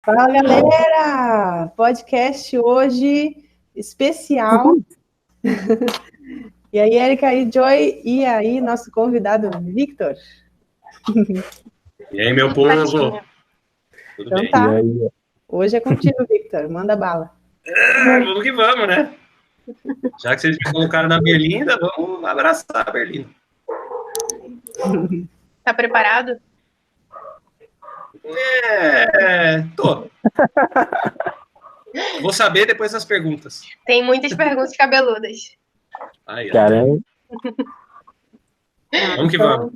Fala, galera! Podcast hoje especial. E aí, Erika e Joy, e aí, nosso convidado Victor. E aí, meu povo? Tudo Então bem? tá, hoje é contigo, Victor, manda bala. Vamos que vamos, né? Já que vocês me colocaram na Berlinda, vamos abraçar a Berlinda. Tá preparado? Tô. Vou saber depois das perguntas. Tem muitas perguntas cabeludas. Aí, Caramba. Vamos que vamos.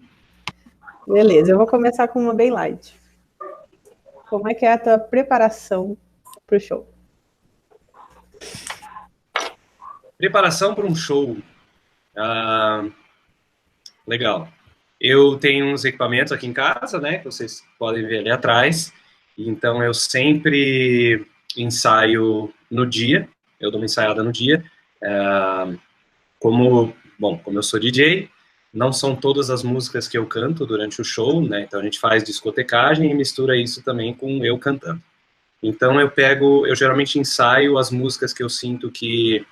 Beleza, eu vou começar com uma bem light. Como é que é a tua preparação pro show? Preparação para um show. Legal. Eu tenho uns equipamentos aqui em casa, né? Que vocês podem ver ali atrás. Então, eu sempre ensaio no dia. Eu dou uma ensaiada no dia. Como eu sou DJ, não são todas as músicas que eu canto durante o show, né? Então, a gente faz discotecagem e mistura isso também com eu cantando. Então, eu geralmente ensaio as músicas que eu sinto que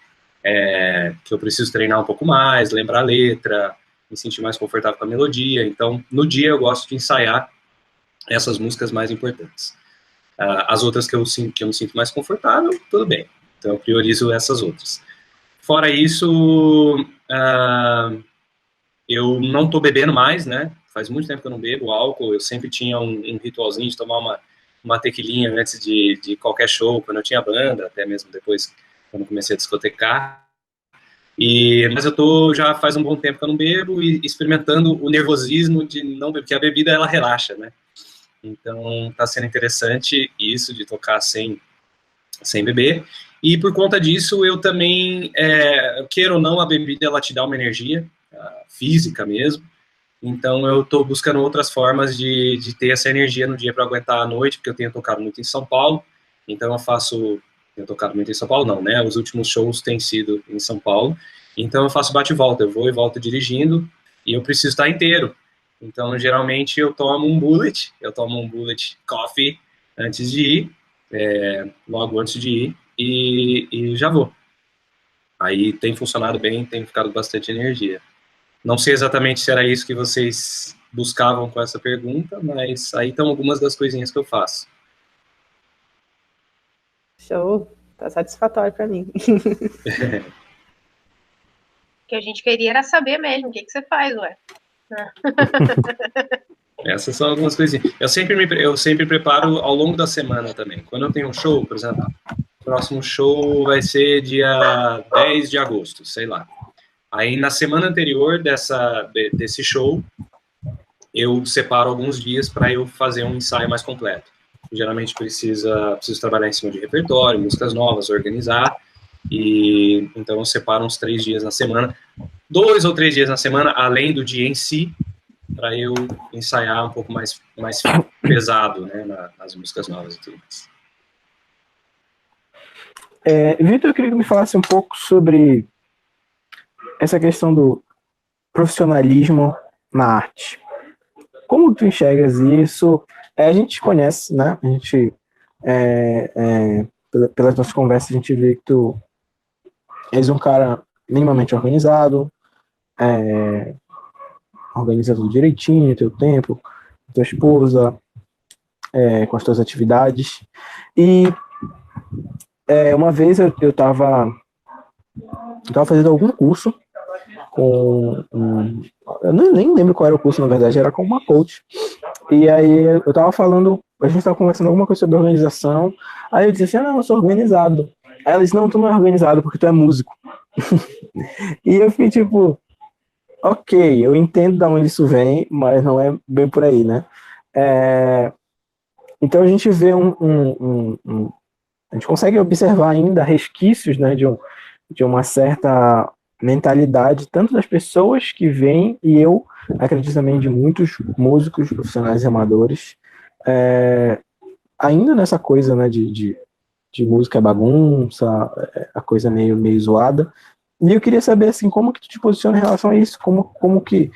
eu preciso treinar um pouco mais, lembrar a letra, me sentir mais confortável com a melodia. Então, no dia eu gosto de ensaiar essas músicas mais importantes. As outras que eu me sinto mais confortável, tudo bem. Então, eu priorizo essas outras. Fora isso, eu não tô bebendo mais, né? Faz muito tempo que eu não bebo álcool. Eu sempre tinha um ritualzinho de tomar uma tequilinha antes de qualquer show, quando eu tinha banda, até mesmo depois, quando comecei a discotecar. Mas eu tô já faz um bom tempo que eu não bebo e experimentando o nervosismo de não beber, porque a bebida ela relaxa, né? Então tá sendo interessante isso de tocar sem beber. E por conta disso eu também, queira ou não, a bebida ela te dá uma energia física mesmo. Então eu tô buscando outras formas de ter essa energia no dia para aguentar a noite, porque eu tenho tocado muito em São Paulo. Então tenho tocado muito em São Paulo, não, né? Os últimos shows têm sido em São Paulo. Então eu faço bate e volta, eu vou e volto dirigindo e eu preciso estar inteiro. Então geralmente eu tomo um bullet coffee antes de ir, logo antes de ir e já vou. Aí tem funcionado bem, tem ficado bastante energia. Não sei exatamente se era isso que vocês buscavam com essa pergunta, mas aí estão algumas das coisinhas que eu faço. Show, tá satisfatório para mim. O que a gente queria era saber mesmo o que você faz, ué. Essas são algumas coisinhas. Eu sempre preparo ao longo da semana também. Quando eu tenho um show, por exemplo, o próximo show vai ser dia 10 de agosto, sei lá. Aí na semana anterior desse show, eu separo alguns dias para eu fazer um ensaio mais completo. Geralmente preciso trabalhar em cima de repertório, músicas novas, organizar, e então eu separo uns 3 dias na semana, 2 ou 3 dias na semana, além do dia em si, para eu ensaiar um pouco mais pesado, né, nas músicas novas e tudo mais. Vitor, eu queria que me falasse um pouco sobre essa questão do profissionalismo na arte. Como tu enxergas isso? A gente conhece, né? A gente, pelas nossas conversas, a gente vê que tu és um cara minimamente organizado, organiza tudo direitinho, teu tempo, tua esposa, com as tuas atividades. E uma vez eu estava fazendo algum curso com eu nem lembro qual era o curso, na verdade, era com uma coach. E aí eu tava falando, a gente tava conversando alguma coisa sobre organização, aí eu disse assim, não, eu sou organizado. Aí ela disse, não, tu não é organizado porque tu é músico. E eu fiquei tipo, ok, eu entendo de onde isso vem, mas não é bem por aí, né? Então a gente vê a gente consegue observar ainda resquícios, né, de uma certa mentalidade, tanto das pessoas que vêm, e eu acredito também de muitos músicos profissionais e amadores, ainda nessa coisa, né, de música é bagunça, a coisa meio zoada. E eu queria saber, assim, como que tu te posiciona em relação a isso, como que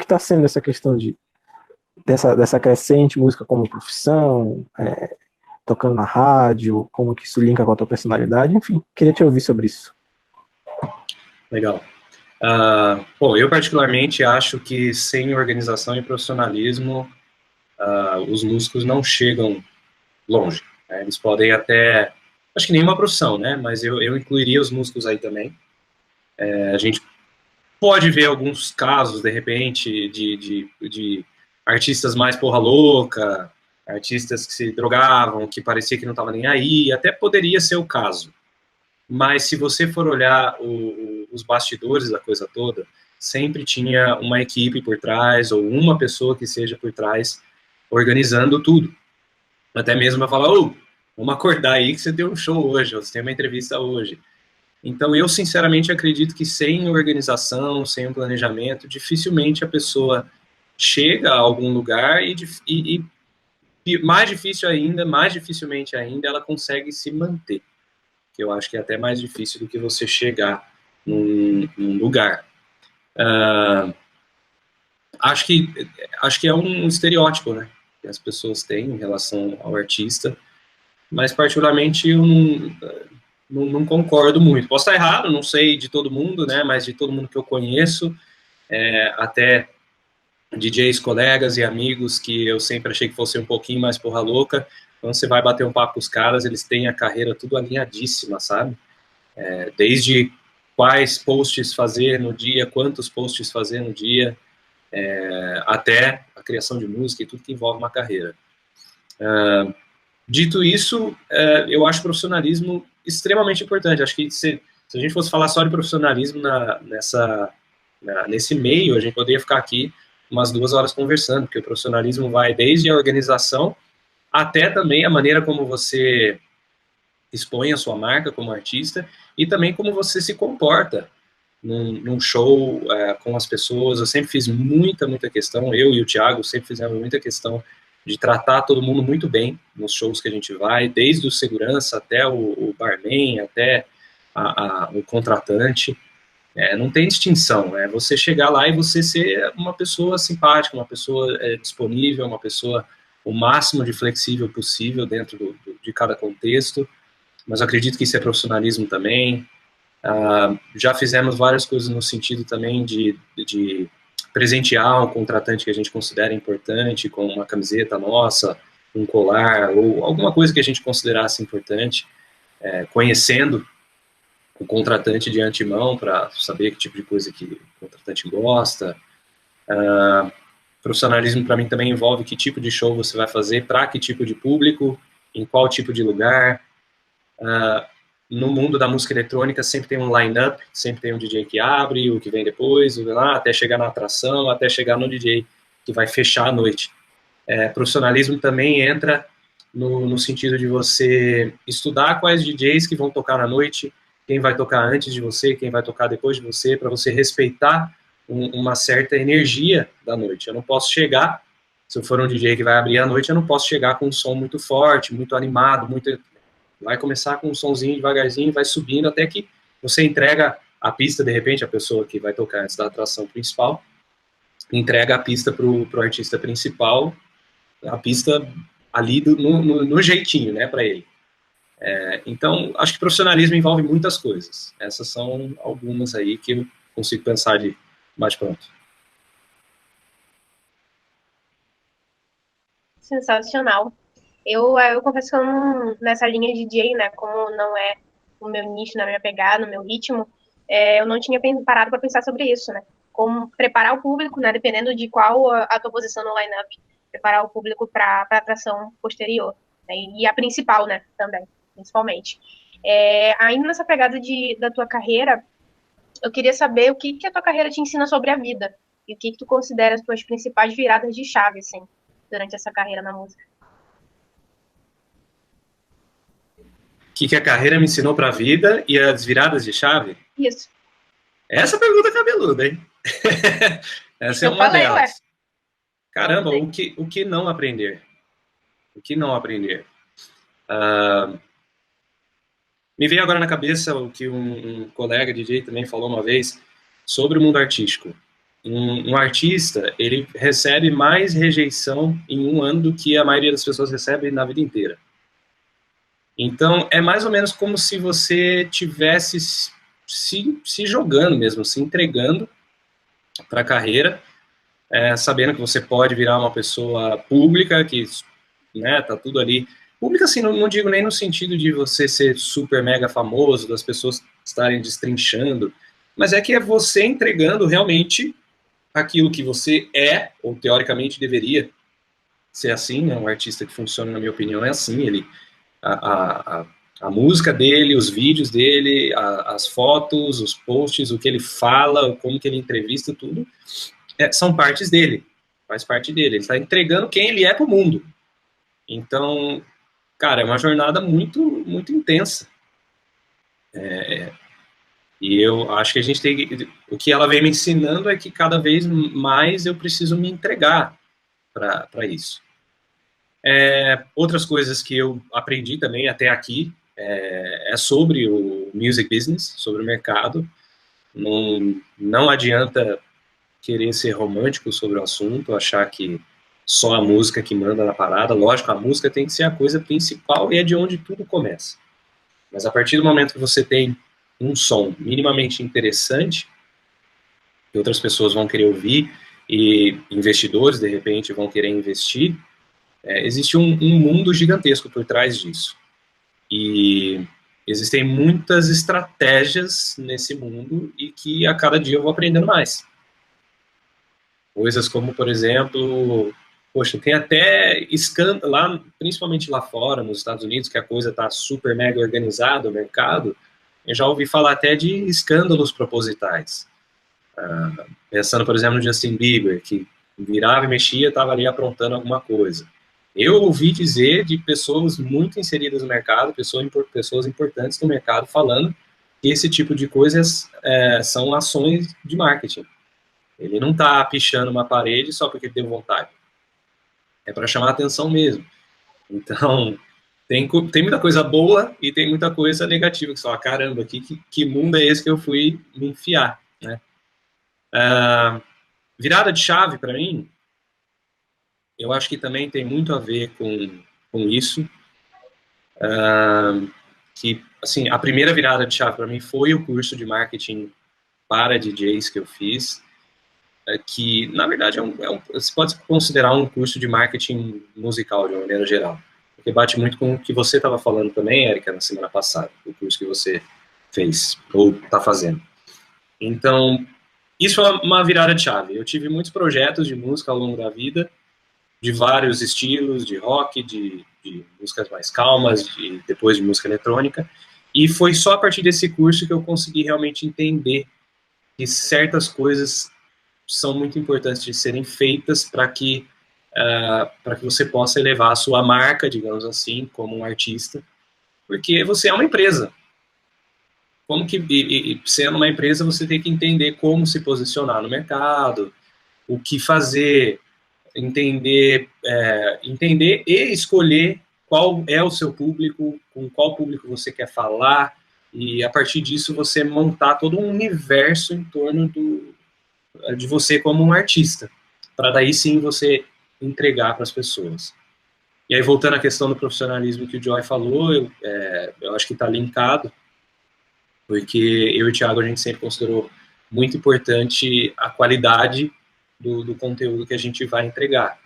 tá sendo essa questão dessa crescente música como profissão, tocando na rádio, como que isso linka com a tua personalidade, enfim, queria te ouvir sobre isso. Legal. Bom, eu particularmente acho que sem organização e profissionalismo, os músicos não chegam longe, né? Eles podem até, acho que nenhuma profissão, né? Mas eu incluiria os músicos aí também. A gente pode ver alguns casos, de repente, de artistas mais porra louca, artistas que se drogavam, que parecia que não estava nem aí, até poderia ser o caso. Mas se você for olhar os bastidores da coisa toda, sempre tinha uma equipe por trás, ou uma pessoa que seja por trás, organizando tudo. Até mesmo para falar, vamos acordar aí que você tem um show hoje, ou você tem uma entrevista hoje. Então, eu sinceramente acredito que sem organização, sem um planejamento, dificilmente a pessoa chega a algum lugar e mais dificilmente ainda, ela consegue se manter. Que eu acho que é até mais difícil do que você chegar num lugar. Acho que é um estereótipo, né, que as pessoas têm em relação ao artista, mas particularmente eu não concordo muito. Posso estar errado, não sei de todo mundo, né, mas de todo mundo que eu conheço, até DJs, colegas e amigos que eu sempre achei que fossem um pouquinho mais porra louca, quando você vai bater um papo com os caras, eles têm a carreira tudo alinhadíssima, sabe? Desde quais posts fazer no dia, quantos posts fazer no dia, até a criação de música e tudo que envolve uma carreira. Dito isso, eu acho profissionalismo extremamente importante. Acho que se a gente fosse falar só de profissionalismo nesse meio, a gente poderia ficar aqui umas 2 horas conversando, porque o profissionalismo vai desde a organização até também a maneira como você expõe a sua marca como artista e também como você se comporta num show com as pessoas. Eu sempre fiz muita questão, eu e o Thiago sempre fizemos muita questão de tratar todo mundo muito bem nos shows que a gente vai, desde o segurança até o barman, até o contratante. Não tem distinção, você chegar lá e você ser uma pessoa simpática, uma pessoa disponível, uma pessoa o máximo de flexível possível dentro de cada contexto, mas eu acredito que isso é profissionalismo também. Já fizemos várias coisas no sentido também de presentear um contratante que a gente considera importante, com uma camiseta nossa, um colar, ou alguma coisa que a gente considerasse importante, conhecendo o contratante de antemão, para saber que tipo de coisa que o contratante gosta. Profissionalismo, para mim, também envolve que tipo de show você vai fazer, para que tipo de público, em qual tipo de lugar. No mundo da música eletrônica, sempre tem um line-up, sempre tem um DJ que abre, o que vem depois, até chegar na atração, até chegar no DJ que vai fechar a noite. Profissionalismo também entra no sentido de você estudar quais DJs que vão tocar na noite, quem vai tocar antes de você, quem vai tocar depois de você, para você respeitar uma certa energia da noite. Eu não posso chegar, se eu for um DJ que vai abrir a noite, eu não posso chegar com um som muito forte, muito animado, vai começar com um sonzinho devagarzinho, vai subindo até que você entrega a pista, de repente, a pessoa que vai tocar antes da atração principal, entrega a pista para o artista principal, a pista ali no jeitinho, né, para ele. Então, acho que profissionalismo envolve muitas coisas. Essas são algumas aí que eu consigo pensar de bate-pronto. Sensacional. Eu confesso que eu não, nessa linha de DJ, né, como não é o meu nicho, na minha pegada, no meu ritmo, eu não tinha parado para pensar sobre isso, né, como preparar o público, né, dependendo de qual a tua posição no line-up, preparar o público para a atração posterior, né, e a principal, né, também, principalmente. Ainda nessa pegada da tua carreira, eu queria saber o que a tua carreira te ensina sobre a vida, e o que tu considera as tuas principais viradas de chave, assim, durante essa carreira na música. O que a carreira me ensinou para a vida e as viradas de chave? Isso. Essa pergunta é cabeluda, hein? Essa é uma delas. Caramba, o que não aprender? O que não aprender? Me veio agora na cabeça o que um colega DJ também falou uma vez sobre o mundo artístico. Um artista, ele recebe mais rejeição em um ano do que a maioria das pessoas recebe na vida inteira. Então, é mais ou menos como se você tivesse se jogando mesmo, se entregando para a carreira, sabendo que você pode virar uma pessoa pública, que, né, tá tudo ali. Pública, assim, não digo nem no sentido de você ser super mega famoso, das pessoas estarem destrinchando, mas é que é você entregando realmente aquilo que você é, ou teoricamente deveria ser assim, né? Um artista que funciona, na minha opinião, é assim, ele, a música dele, os vídeos dele, as fotos, os posts, o que ele fala, como que ele entrevista, tudo, são partes dele, faz parte dele, ele está entregando quem ele é para o mundo. Então, cara, é uma jornada muito, muito intensa. E eu acho que a gente tem... O que ela vem me ensinando é que cada vez mais eu preciso me entregar para isso. Outras coisas que eu aprendi também até aqui é sobre o music business, sobre o mercado. Não adianta querer ser romântico sobre o assunto, achar que só a música que manda na parada. Lógico, a música tem que ser a coisa principal e é de onde tudo começa. Mas a partir do momento que você tem um som minimamente interessante, que outras pessoas vão querer ouvir, e investidores, de repente, vão querer investir, existe um mundo gigantesco por trás disso. E existem muitas estratégias nesse mundo e que a cada dia eu vou aprendendo mais. Coisas como, por exemplo, poxa, tem até escândalo, lá, principalmente lá fora, nos Estados Unidos, que a coisa está super mega organizada, o mercado, eu já ouvi falar até de escândalos propositais. Pensando, por exemplo, no Justin Bieber, que virava e mexia, estava ali aprontando alguma coisa. Eu ouvi dizer de pessoas muito inseridas no mercado, pessoas importantes no mercado, falando que esse tipo de coisas são ações de marketing. Ele não está pichando uma parede só porque deu vontade. É para chamar atenção mesmo. Então, tem muita coisa boa e tem muita coisa negativa, que você fala, caramba, que mundo é esse que eu fui me enfiar, né? Virada de chave, para mim, eu acho que também tem muito a ver com isso. Que, assim, a primeira virada de chave para mim foi o curso de marketing para DJs que eu fiz, que, na verdade, você pode considerar um curso de marketing musical, de uma maneira geral, porque bate muito com o que você estava falando também, Érica, na semana passada, o curso que você fez, ou está fazendo. Então, isso é uma virada de chave. Eu tive muitos projetos de música ao longo da vida, de vários estilos, de rock, de músicas mais calmas, depois de música eletrônica, e foi só a partir desse curso que eu consegui realmente entender que certas coisas são muito importantes de serem feitas para que você possa elevar a sua marca, digamos assim, como um artista, porque você é uma empresa. Como que, sendo uma empresa, você tem que entender como se posicionar no mercado, o que fazer, entender e escolher qual é o seu público, com qual público você quer falar, e a partir disso você montar todo um universo em torno de você como um artista, para daí sim você entregar para as pessoas. E aí, voltando à questão do profissionalismo que o Joy falou, eu acho que está linkado, porque eu e o Thiago, a gente sempre considerou muito importante a qualidade do conteúdo que a gente vai entregar.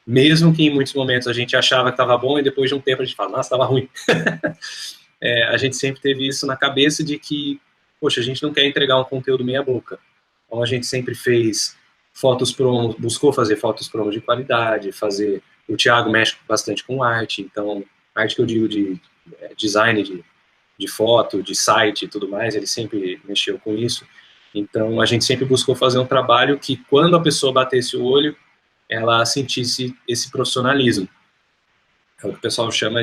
Mesmo que em muitos momentos a gente achava que estava bom e depois de um tempo a gente fala, nossa, estava ruim. A gente sempre teve isso na cabeça de que, poxa, a gente não quer entregar um conteúdo meia boca. Então a gente sempre fez fotos promo, buscou fazer fotos promo de qualidade, o Thiago mexe bastante com arte, então, arte que eu digo de design de foto, de site e tudo mais, ele sempre mexeu com isso. Então, a gente sempre buscou fazer um trabalho que, quando a pessoa batesse o olho, ela sentisse esse profissionalismo. É o que o pessoal chama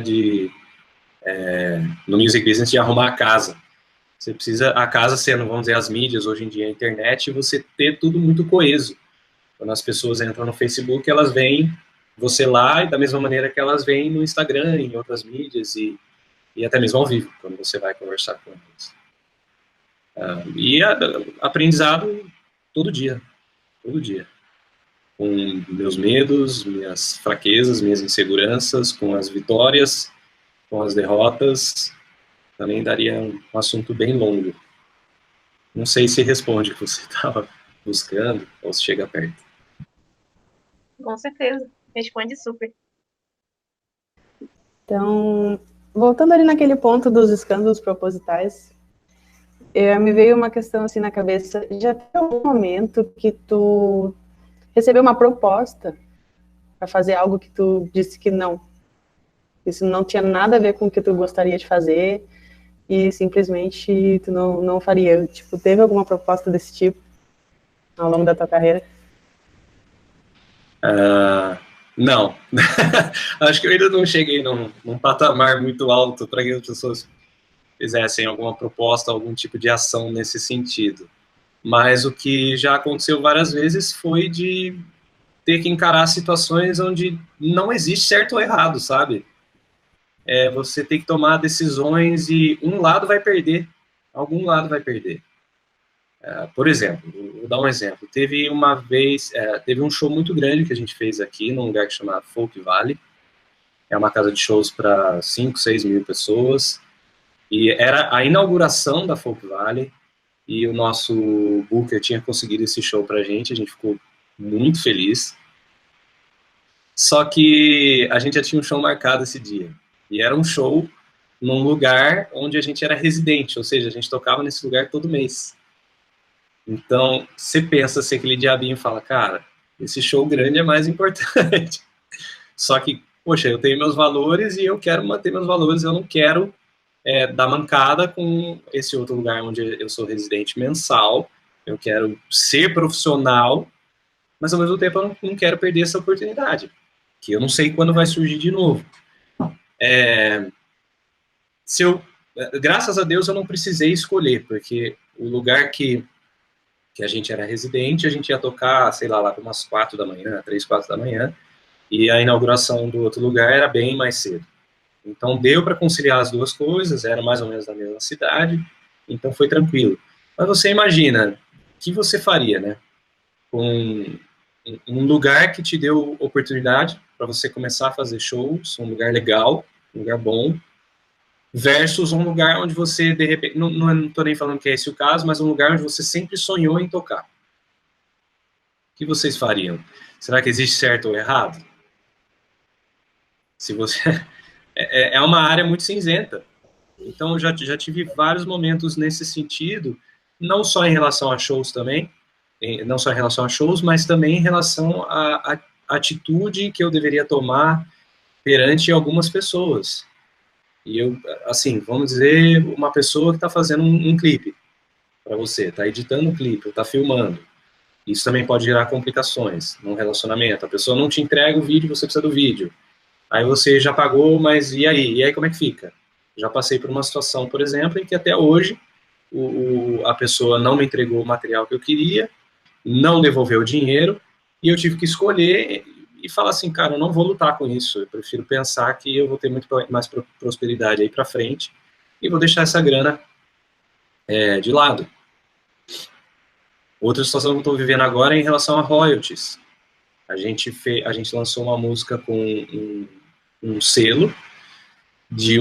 no music business, de arrumar a casa. Você precisa, a casa sendo, vamos dizer, as mídias, hoje em dia a internet, você ter tudo muito coeso. Quando as pessoas entram no Facebook, elas veem você lá, e da mesma maneira que elas veem no Instagram, em outras mídias, e até mesmo ao vivo, quando você vai conversar com eles. Aprendizado todo dia, com meus medos, minhas fraquezas, minhas inseguranças, com as vitórias, com as derrotas, também daria um assunto bem longo. Não sei se responde o que você estava buscando, ou se chega perto. Com certeza. Responde super. Então, voltando ali naquele ponto dos escândalos propositais, me veio uma questão assim na cabeça. Já teve algum momento que tu recebeu uma proposta para fazer algo que tu disse que não? Isso não tinha nada a ver com o que tu gostaria de fazer e simplesmente tu não faria. Tipo, teve alguma proposta desse tipo ao longo da tua carreira? Não. Acho que eu ainda não cheguei num patamar muito alto para que as pessoas fizessem alguma proposta, algum tipo de ação nesse sentido. Mas o que já aconteceu várias vezes foi de ter que encarar situações onde não existe certo ou errado, sabe? Você tem que tomar decisões e um lado vai perder, algum lado vai perder. Por exemplo, vou dar um exemplo. Teve uma vez, teve um show muito grande que a gente fez aqui, num lugar que chama Folk Valley. É uma casa de shows para 5, 6 mil pessoas. E era a inauguração da Folk Valley. E o nosso booker tinha conseguido esse show pra gente. A gente ficou muito feliz. Só que a gente já tinha um show marcado esse dia. E era um show num lugar onde a gente era residente. Ou seja, a gente tocava nesse lugar todo mês. Então, você pensa assim, aquele diabinho e fala, cara, esse show grande é mais importante. Só que, poxa, eu tenho meus valores e eu quero manter meus valores, eu não quero dar mancada com esse outro lugar onde eu sou residente mensal, eu quero ser profissional, mas ao mesmo tempo eu não quero perder essa oportunidade, que eu não sei quando vai surgir de novo. Graças a Deus eu não precisei escolher, porque o lugar que a gente era residente, a gente ia tocar, sei lá para umas 4 da manhã, 3, 4 da manhã, e a inauguração do outro lugar era bem mais cedo. Então, deu para conciliar as duas coisas, era mais ou menos na mesma cidade, então foi tranquilo. Mas você imagina, o que você faria, né? Com um lugar que te deu oportunidade para você começar a fazer shows, um lugar legal, um lugar bom, versus um lugar onde você, de repente, não estou nem falando que é esse o caso, mas um lugar onde você sempre sonhou em tocar. O que vocês fariam? Será que existe certo ou errado? Se você... é uma área muito cinzenta. Então, eu já tive vários momentos nesse sentido, não só em relação a shows também, não só em relação a shows, mas também em relação à atitude que eu deveria tomar perante algumas pessoas. E eu, assim, vamos dizer, uma pessoa que está fazendo um clipe para você, está editando um clipe, está filmando. Isso também pode gerar complicações num relacionamento. A pessoa não te entrega o vídeo, você precisa do vídeo. Aí você já pagou, mas e aí? E aí como é que fica? Já passei por uma situação, por exemplo, em que até hoje a pessoa não me entregou o material que eu queria, não devolveu o dinheiro, e eu tive que escolher e falar assim, cara, eu não vou lutar com isso, eu prefiro pensar que eu vou ter muito mais prosperidade aí para frente, e vou deixar essa grana de lado. Outra situação que eu estou vivendo agora é em relação a royalties. A gente lançou uma música com um selo de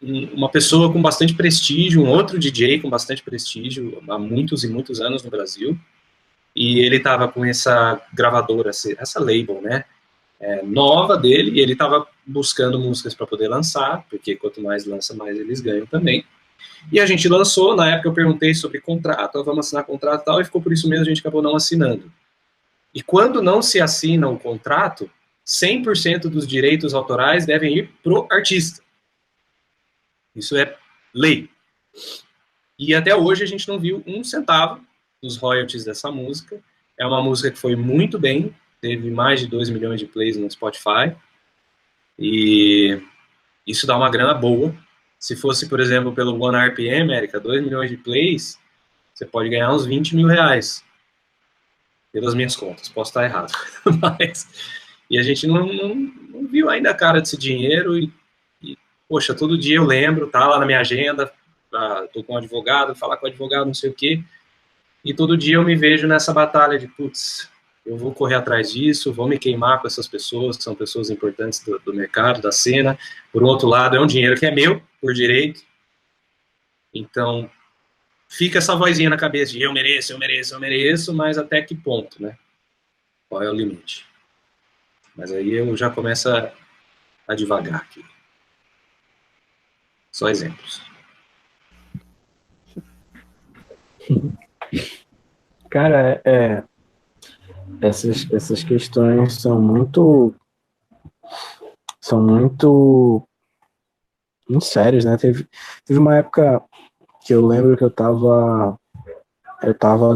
uma pessoa com bastante prestígio, um outro DJ com bastante prestígio, há muitos e muitos anos no Brasil, e ele estava com essa gravadora, essa label, né, nova dele, e ele estava buscando músicas para poder lançar, porque quanto mais lança, mais eles ganham também. E a gente lançou, na época eu perguntei sobre contrato, vamos assinar contrato e tal, e ficou por isso mesmo, a gente acabou não assinando. E quando não se assina o contrato, 100% dos direitos autorais devem ir pro artista. Isso é lei. E até hoje a gente não viu um centavo dos royalties dessa música. É uma música que foi muito bem, teve mais de 2 milhões de plays no Spotify, e isso dá uma grana boa. Se fosse, por exemplo, pelo One RPM, Érica, 2 milhões de plays, você pode ganhar uns 20 mil reais. Pelas minhas contas, posso estar errado. E a gente não viu ainda a cara desse dinheiro e, poxa, todo dia eu lembro, tá lá na minha agenda, tô com um advogado, falar com o advogado, não sei o quê, e todo dia eu me vejo nessa batalha de, putz, eu vou correr atrás disso, vou me queimar com essas pessoas, que são pessoas importantes do mercado, da cena. Por outro lado, é um dinheiro que é meu, por direito. Então, fica essa vozinha na cabeça de eu mereço, mas até que ponto, né? Qual é o limite? Mas aí eu já começo a devagar aqui. Só exemplos. Cara, essas questões são muito muito sérias, né? Teve uma época que eu lembro que eu tava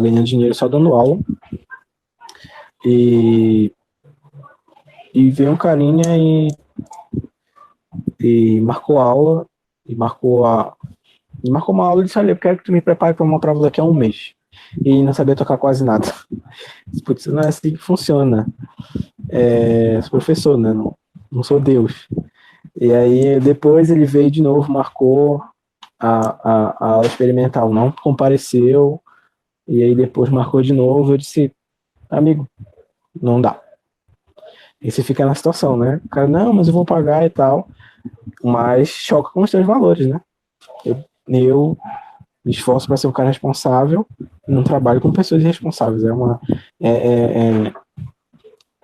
ganhando dinheiro só dando aula, e veio um carinha e marcou a aula, e marcou uma aula e disse: olha, eu quero que tu me prepare para uma prova daqui a um mês. E não sabia tocar quase nada. Putz, não é assim que funciona. Sou professor, né? Não sou Deus. E aí depois ele veio de novo, marcou a aula experimental, não compareceu, e aí depois marcou de novo. Eu disse: amigo, não dá. E você fica na situação, né? O cara: não, mas eu vou pagar e tal. Mas choca com os seus valores, né? Eu me esforço para ser um cara responsável, não trabalho com pessoas irresponsáveis.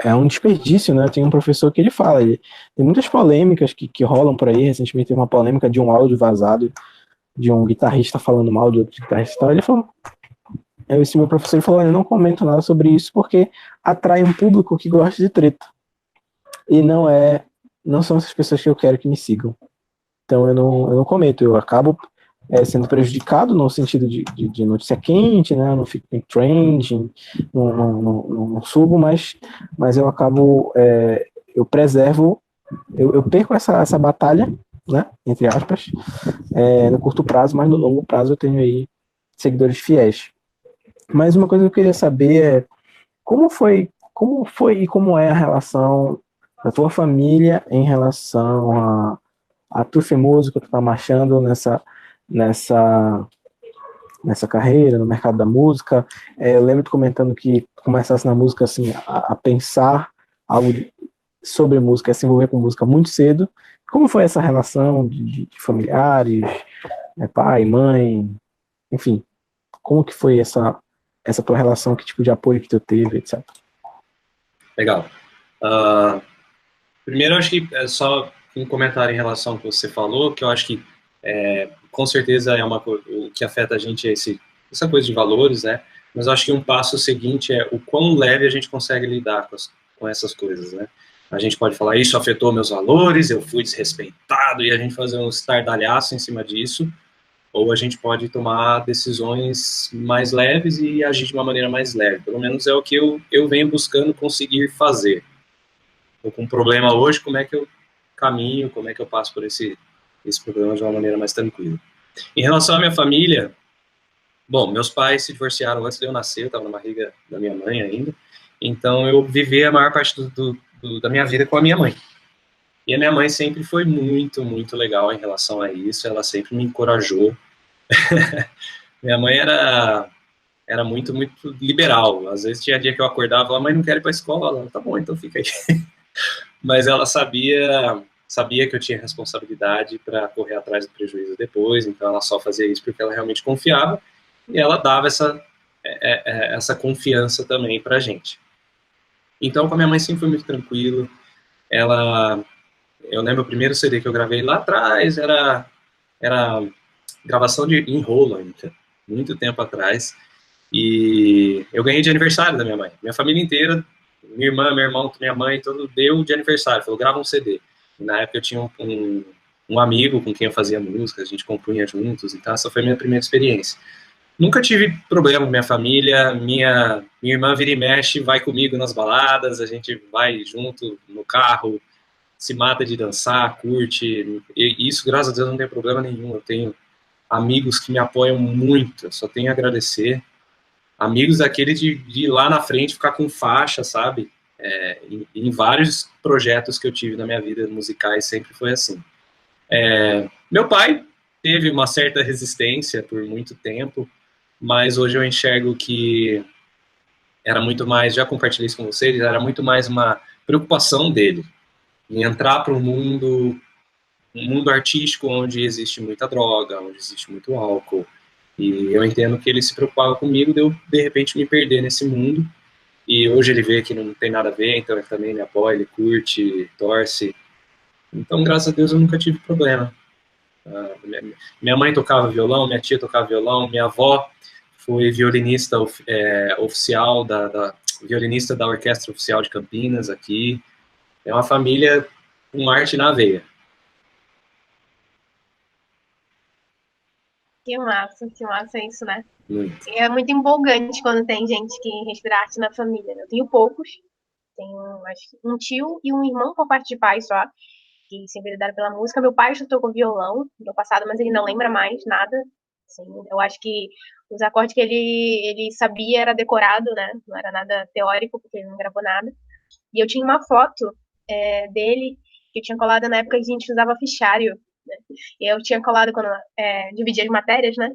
É um desperdício, né? Tem um professor que ele fala, tem muitas polêmicas que rolam por aí. Recentemente teve uma polêmica de um áudio vazado de um guitarrista falando mal de outro guitarrista. Então ele falou, esse meu professor falou: eu não comento nada sobre isso porque atrai um público que gosta de treta. E não são essas pessoas que eu quero que me sigam. Então eu não comento, eu acabo sendo prejudicado no sentido de notícia quente, né? Eu não fico em trending, não subo, mas eu acabo, eu preservo, eu perco essa batalha, né? Entre aspas, no curto prazo, mas no longo prazo eu tenho aí seguidores fiéis. Mas uma coisa que eu queria saber é como foi e como é a relação da tua família em relação a tu ser músico, tu tá marchando nessa carreira, no mercado da música. Eu lembro tu comentando que tu começasse na música, assim, a pensar algo sobre música, a se envolver com música muito cedo. Como foi essa relação de familiares, pai, mãe, enfim, como que foi essa tua relação, que tipo de apoio que tu teve, etc. Legal. Primeiro, eu acho que é só um comentário em relação ao que você falou, que eu acho que com certeza o que afeta a gente é essa coisa de valores, né? Mas eu acho que um passo seguinte é o quão leve a gente consegue lidar com essas coisas, né? A gente pode falar: isso afetou meus valores, eu fui desrespeitado, e a gente fazer um estardalhaço em cima disso, ou a gente pode tomar decisões mais leves e agir de uma maneira mais leve. Pelo menos é o que eu venho buscando conseguir fazer. Estou com um problema hoje, como é que eu caminho, como é que eu passo por esse problema de uma maneira mais tranquila. Em relação à minha família, bom, meus pais se divorciaram antes de eu nascer, eu estava na barriga da minha mãe ainda, então eu vivi a maior parte da minha vida com a minha mãe. E a minha mãe sempre foi muito, muito legal em relação a isso, ela sempre me encorajou. Minha mãe era muito, muito liberal. Às vezes tinha dia que eu acordava e falava: mãe, não quero ir para a escola. Ela: tá bom, então fica aí. Mas ela sabia que eu tinha responsabilidade para correr atrás do prejuízo depois, então ela só fazia isso porque ela realmente confiava, e ela dava essa confiança também para a gente. Então, com a minha mãe sempre foi muito tranquilo. Eu lembro o primeiro CD que eu gravei lá atrás, era gravação em rolo ainda, muito tempo atrás, e eu ganhei de aniversário da minha mãe. Minha família inteira, minha irmã, meu irmão, minha mãe, todo deu de aniversário, falou: grava um CD. E na época eu tinha um amigo com quem eu fazia música, a gente compunha juntos, então essa foi a minha primeira experiência. Nunca tive problema com minha família, minha irmã vira e mexe, vai comigo nas baladas, a gente vai junto no carro, se mata de dançar, curte, e isso, graças a Deus, não tem problema nenhum. Eu tenho amigos que me apoiam muito, eu só tenho a agradecer. Amigos daquele de ir lá na frente, ficar com faixa, sabe? Em vários projetos que eu tive na minha vida musicais, sempre foi assim. Meu pai teve uma certa resistência por muito tempo, mas hoje eu enxergo que era muito mais, já compartilhei isso com vocês, era muito mais uma preocupação dele em entrar para um mundo artístico onde existe muita droga, onde existe muito álcool. E eu entendo que ele se preocupava comigo de eu, de repente, me perder nesse mundo. E hoje ele vê que não tem nada a ver, então ele também me apoia, ele curte, torce. Então, graças a Deus, eu nunca tive problema. Minha mãe tocava violão, minha tia tocava violão, minha avó foi violinista oficial, violinista da Orquestra Oficial de Campinas, aqui. É uma família com arte na veia. Que massa isso, né? Muito. É muito empolgante quando tem gente que respira arte na família, né? Eu tenho poucos, tenho acho que um tio e um irmão por parte de pai só, que se enveredaram pela música. Meu pai já tocou violão no passado, mas ele não lembra mais nada. Assim, eu acho que os acordes que ele sabia era decorado, né? Não era nada teórico, porque ele não gravou nada. E eu tinha uma foto dele que eu tinha colado na época que a gente usava fichário, né? E eu tinha colado quando dividia as matérias, né?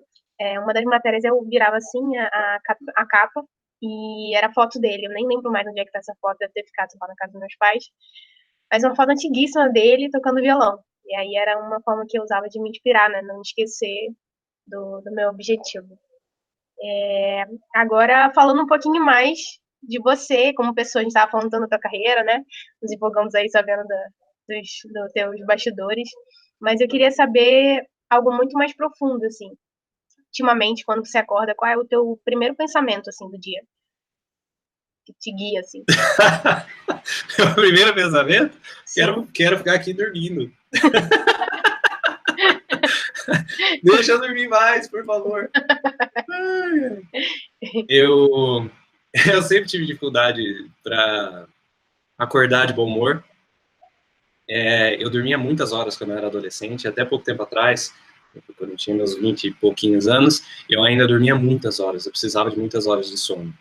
Uma das matérias eu virava assim a capa e era foto dele. Eu nem lembro mais onde é que tá essa foto, deve ter ficado só na casa dos meus pais. Mas uma foto antiguíssima dele tocando violão. E aí era uma forma que eu usava de me inspirar, né? Não esquecer do meu objetivo. Agora, falando um pouquinho mais de você, como pessoa, a gente estava falando da tua carreira, né? Nos empolgamos aí sabendo dos teus bastidores. Mas eu queria saber algo muito mais profundo, assim. Ultimamente, quando você acorda, qual é o teu primeiro pensamento, assim, do dia? Que te guia, assim. O primeiro pensamento? Quero ficar aqui dormindo. Deixa eu dormir mais, por favor. Eu sempre tive dificuldade para acordar de bom humor. Eu dormia muitas horas quando eu era adolescente, até pouco tempo atrás, quando eu tinha meus 20 e pouquinhos anos, eu ainda dormia muitas horas, eu precisava de muitas horas de sono.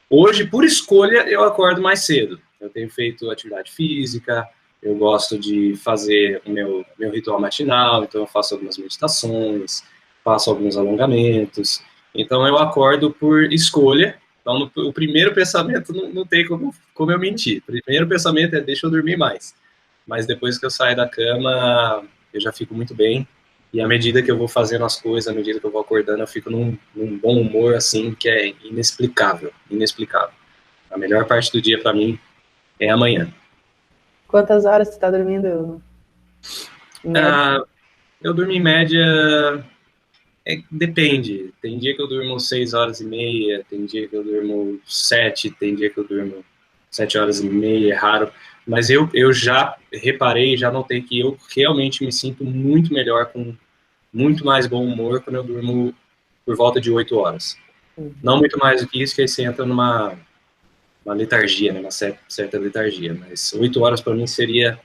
Hoje, por escolha, eu acordo mais cedo. Eu tenho feito atividade física, eu gosto de fazer o meu ritual matinal, então eu faço algumas meditações, faço alguns alongamentos. Então eu acordo por escolha. Então o primeiro pensamento não tem como eu mentir. O primeiro pensamento é deixa eu dormir mais. Mas depois que eu saio da cama, eu já fico muito bem. E à medida que eu vou fazendo as coisas, à medida que eu vou acordando, eu fico num bom humor, assim, que é inexplicável. A melhor parte do dia, para mim, é amanhã. Quantas horas você está dormindo? Eu durmo em média... depende. Tem dia que eu durmo 6 horas e meia, tem dia que eu durmo 7, tem dia que eu durmo 7 horas e meia, é raro. Mas eu já reparei, já notei que eu realmente me sinto muito melhor, com muito mais bom humor quando eu durmo por volta de 8 horas. Não muito mais do que isso, que aí você entra numa letargia, né, uma certa letargia. Mas 8 horas para mim seria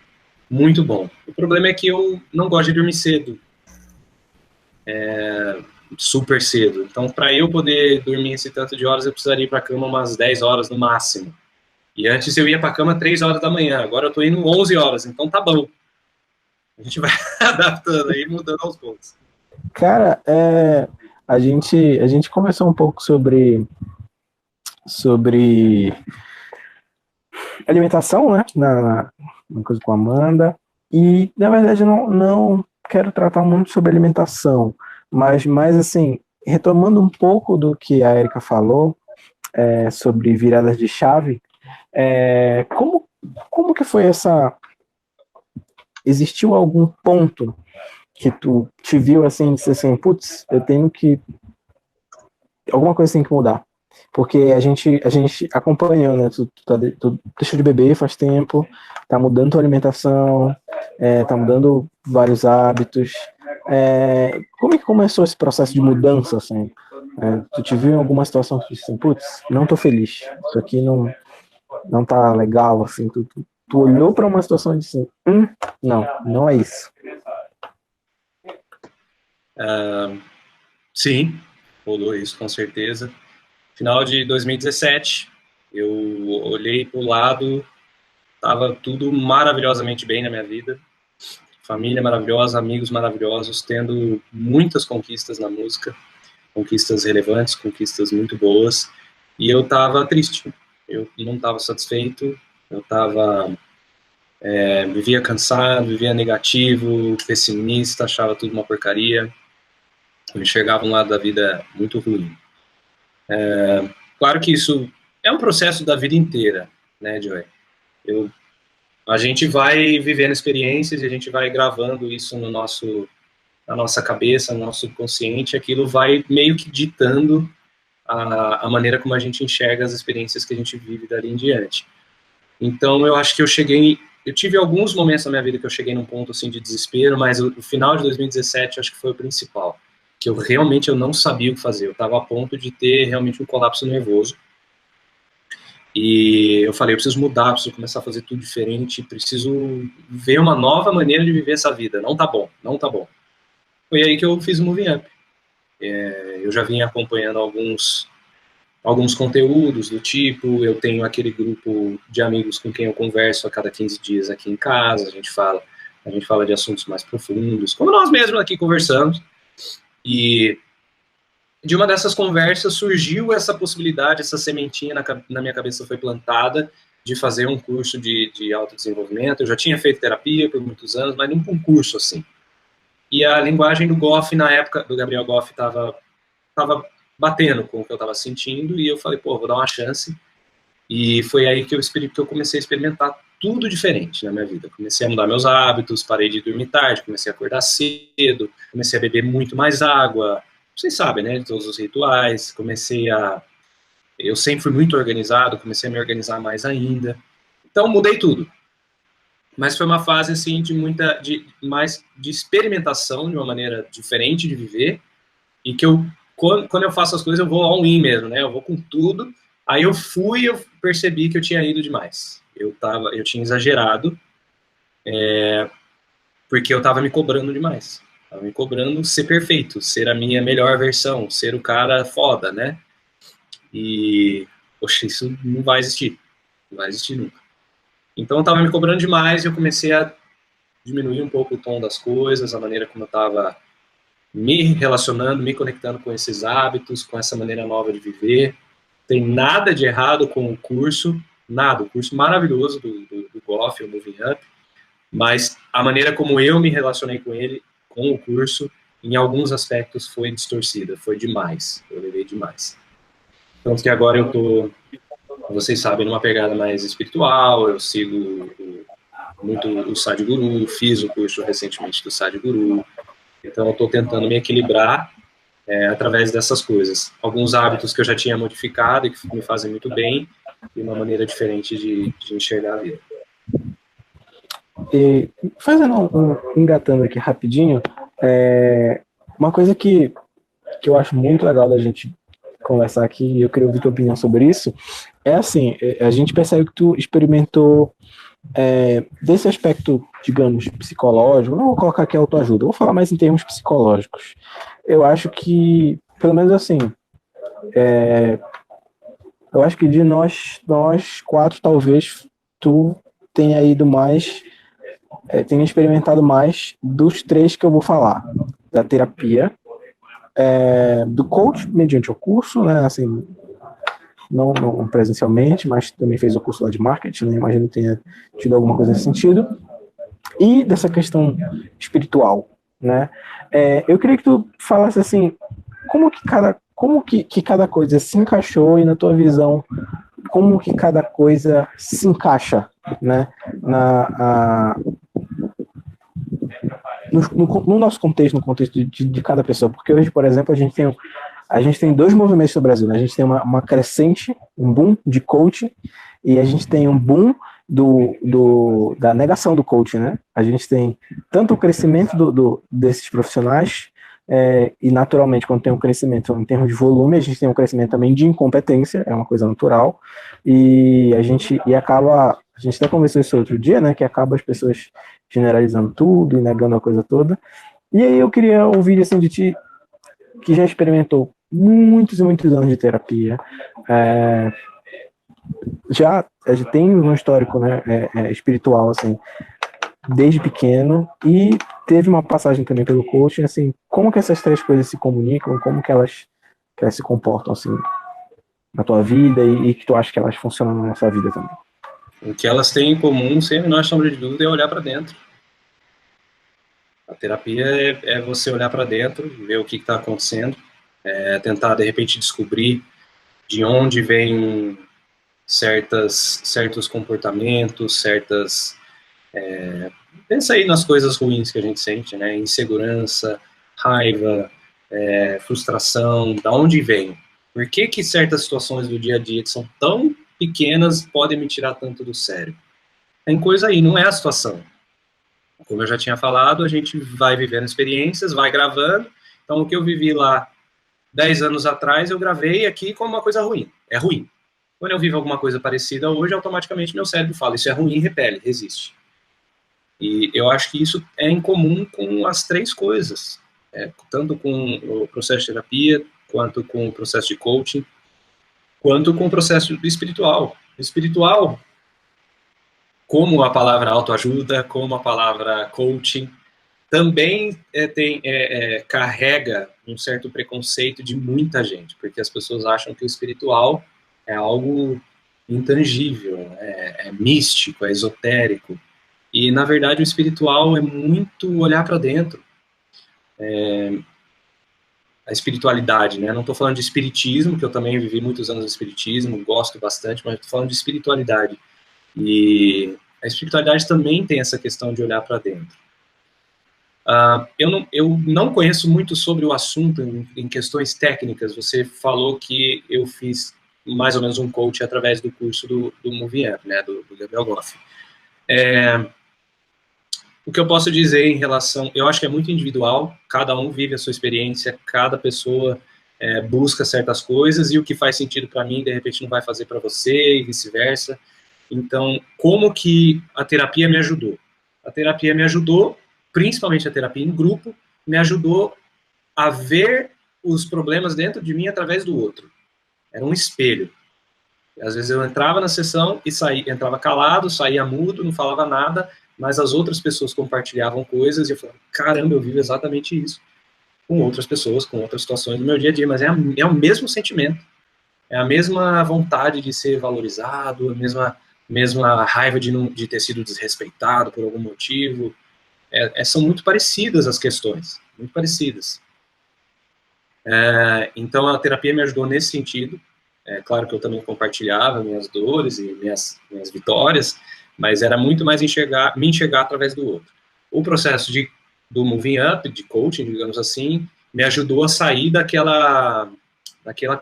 muito bom. O problema é que eu não gosto de dormir cedo. Super cedo. Então, para eu poder dormir esse tanto de horas, eu precisaria ir para a cama umas 10 horas no máximo. E antes eu ia para a cama 3 horas da manhã, agora eu tô indo 11 horas, então tá bom. A gente vai adaptando aí, mudando aos poucos. Cara, a gente conversou um pouco sobre alimentação, né, na coisa com a Amanda, e na verdade eu não quero tratar muito sobre alimentação, mas assim, retomando um pouco do que a Erika falou, sobre viradas de chave, como que foi essa... Existiu algum ponto que tu te viu assim, disse assim, putz, eu tenho que... alguma coisa tem que mudar? Porque a gente acompanhou, né? Tu deixou de beber faz tempo, tá mudando tua alimentação, tá mudando vários hábitos. Como é que começou esse processo de mudança, assim? Tu te viu em alguma situação que disse assim, putz, não tô feliz, isso aqui não tá legal, assim, tu olhou para uma situação e disse, não é isso. Sim, rolou isso, com certeza. Final de 2017, eu olhei para o lado, estava tudo maravilhosamente bem na minha vida. Família maravilhosa, amigos maravilhosos, tendo muitas conquistas na música, conquistas relevantes, conquistas muito boas. E eu estava triste, eu não estava satisfeito, eu vivia cansado, vivia negativo, pessimista, achava tudo uma porcaria, eu enxergava um lado da vida muito ruim. Claro que isso é um processo da vida inteira, né, Joey? A gente vai vivendo experiências e a gente vai gravando isso na nossa cabeça, no nosso consciente, aquilo vai meio que ditando a maneira como a gente enxerga as experiências que a gente vive dali em diante. Então, eu acho que eu tive alguns momentos na minha vida que eu cheguei num ponto, assim, de desespero, mas o final de 2017, acho que foi o principal, que eu realmente não sabia o que fazer, eu estava a ponto de ter realmente um colapso nervoso, e eu falei, eu preciso mudar, preciso começar a fazer tudo diferente, preciso ver uma nova maneira de viver essa vida, não tá bom. Foi aí que eu fiz o Moving Up. Eu já vinha acompanhando alguns conteúdos do tipo, eu tenho aquele grupo de amigos com quem eu converso a cada 15 dias aqui em casa, a gente fala de assuntos mais profundos, como nós mesmos aqui conversamos, e de uma dessas conversas surgiu essa possibilidade, essa sementinha na minha cabeça foi plantada, de fazer um curso de autodesenvolvimento. Eu já tinha feito terapia por muitos anos, mas num concurso assim. E a linguagem do Goff, na época, do Gabriel Goff, estava batendo com o que eu estava sentindo, e eu falei, pô, vou dar uma chance. E foi aí que eu comecei a experimentar tudo diferente na minha vida. Comecei a mudar meus hábitos, parei de dormir tarde, comecei a acordar cedo, comecei a beber muito mais água, vocês sabem, né, de todos os rituais, eu sempre fui muito organizado, comecei a me organizar mais ainda. Então, mudei tudo. Mas foi uma fase, assim, mais de experimentação, de uma maneira diferente de viver, e que quando eu faço as coisas, eu vou all in mesmo, né? Eu vou com tudo. Aí eu percebi que eu tinha ido demais. Eu tinha exagerado, porque eu estava me cobrando demais. Estava me cobrando ser perfeito, ser a minha melhor versão, ser o cara foda, né? E, poxa, isso não vai existir. Não vai existir nunca. Então eu estava me cobrando demais e eu comecei a diminuir um pouco o tom das coisas, a maneira como eu estava me relacionando, me conectando com esses hábitos, com essa maneira nova de viver. Tem nada de errado com o curso, nada. O curso maravilhoso do Goff, o Moving Up, mas a maneira como eu me relacionei com o curso, em alguns aspectos foi distorcida, foi demais. Eu levei demais. Tanto que agora eu tô, vocês sabem, numa pegada mais espiritual, eu sigo muito o Sadhguru, fiz o curso recentemente do Sadhguru, então eu estou tentando me equilibrar através dessas coisas. Alguns hábitos que eu já tinha modificado e que me fazem muito bem, e uma maneira diferente de enxergar a vida. E engatando aqui rapidinho, uma coisa que eu acho muito legal da gente conversar aqui, e eu queria ouvir tua opinião sobre isso, é assim, a gente percebe que tu experimentou desse aspecto, digamos, psicológico, não vou colocar aqui autoajuda, vou falar mais em termos psicológicos. Eu acho que, pelo menos assim, eu acho que de nós quatro, talvez, tu tenha ido mais, tenha experimentado mais dos três que eu vou falar. Da terapia, do coach, mediante o curso, né, assim, não presencialmente, mas também fez o curso lá de marketing, né, imagino que tenha tido alguma coisa nesse sentido, e dessa questão espiritual, né. Eu queria que tu falasse assim, como que cada coisa se encaixou, e na tua visão, como que cada coisa se encaixa, né, no nosso contexto, no contexto de cada pessoa, porque hoje, por exemplo, a gente tem dois movimentos no Brasil, né? A gente tem uma crescente, um boom de coaching, e a gente tem um boom da negação do coaching, né? A gente tem tanto o crescimento desses profissionais, e naturalmente, quando tem um crescimento em termos de volume, a gente tem um crescimento também de incompetência, é uma coisa natural, e a gente até conversou isso outro dia, né? Que acaba as pessoas generalizando tudo e negando a coisa toda. E aí eu queria ouvir assim de ti, que já experimentou muitos e muitos anos de terapia, já tem um histórico, né, espiritual, assim, desde pequeno, e teve uma passagem também pelo coaching, assim, como que essas três coisas se comunicam, como que elas se comportam, assim? na tua vida e que tu acha que elas funcionam na nossa vida também? O que elas têm em comum, sem a menor sombra de dúvida, é olhar para dentro. A terapia é você olhar para dentro, ver o que está acontecendo, tentar, de repente, descobrir de onde vêm certos comportamentos, pensa aí nas coisas ruins que a gente sente, né? Insegurança, raiva, frustração, da onde vem? Por que certas situações do dia a dia que são tão pequenas podem me tirar tanto do sério? Tem coisa aí, não é a situação. Como eu já tinha falado, a gente vai vivendo experiências, vai gravando. Então, o que eu vivi lá 10 anos atrás, eu gravei aqui como uma coisa ruim. É ruim. Quando eu vivo alguma coisa parecida hoje, automaticamente meu cérebro fala, isso é ruim, repele, resiste. E eu acho que isso é em comum com as três coisas. Tanto com o processo de terapia, quanto com o processo de coaching, quanto com o processo espiritual. Espiritual, como a palavra autoajuda, como a palavra coaching, também carrega um certo preconceito de muita gente, porque as pessoas acham que o espiritual é algo intangível, é místico, é esotérico, e na verdade o espiritual é muito olhar para dentro. A espiritualidade, né? Não estou falando de espiritismo, que eu também vivi muitos anos de espiritismo, gosto bastante, mas estou falando de espiritualidade. E a espiritualidade também tem essa questão de olhar para dentro. Eu não conheço muito sobre o assunto em questões técnicas. Você falou que eu fiz mais ou menos um coach através do curso do Moving Up, né, do Gabriel Goff. O que eu posso dizer em relação... Eu acho que é muito individual, cada um vive a sua experiência, cada pessoa busca certas coisas, e o que faz sentido para mim, de repente, não vai fazer para você, e vice-versa. Então, como que a terapia me ajudou? A terapia me ajudou, principalmente a terapia em grupo, me ajudou a ver os problemas dentro de mim através do outro. Era um espelho. Às vezes eu entrava na sessão e entrava calado, saía mudo, não falava nada, mas as outras pessoas compartilhavam coisas e eu falava, caramba, eu vivo exatamente isso com outras pessoas, com outras situações do meu dia a dia, mas é o mesmo sentimento, é a mesma vontade de ser valorizado, a mesma raiva de ter sido desrespeitado por algum motivo. São muito parecidas as questões, muito parecidas. Então a terapia me ajudou nesse sentido. Claro que eu também compartilhava minhas dores e minhas vitórias, mas era muito mais me enxergar através do outro. O processo do Moving Up, de coaching, digamos assim, me ajudou a sair daquela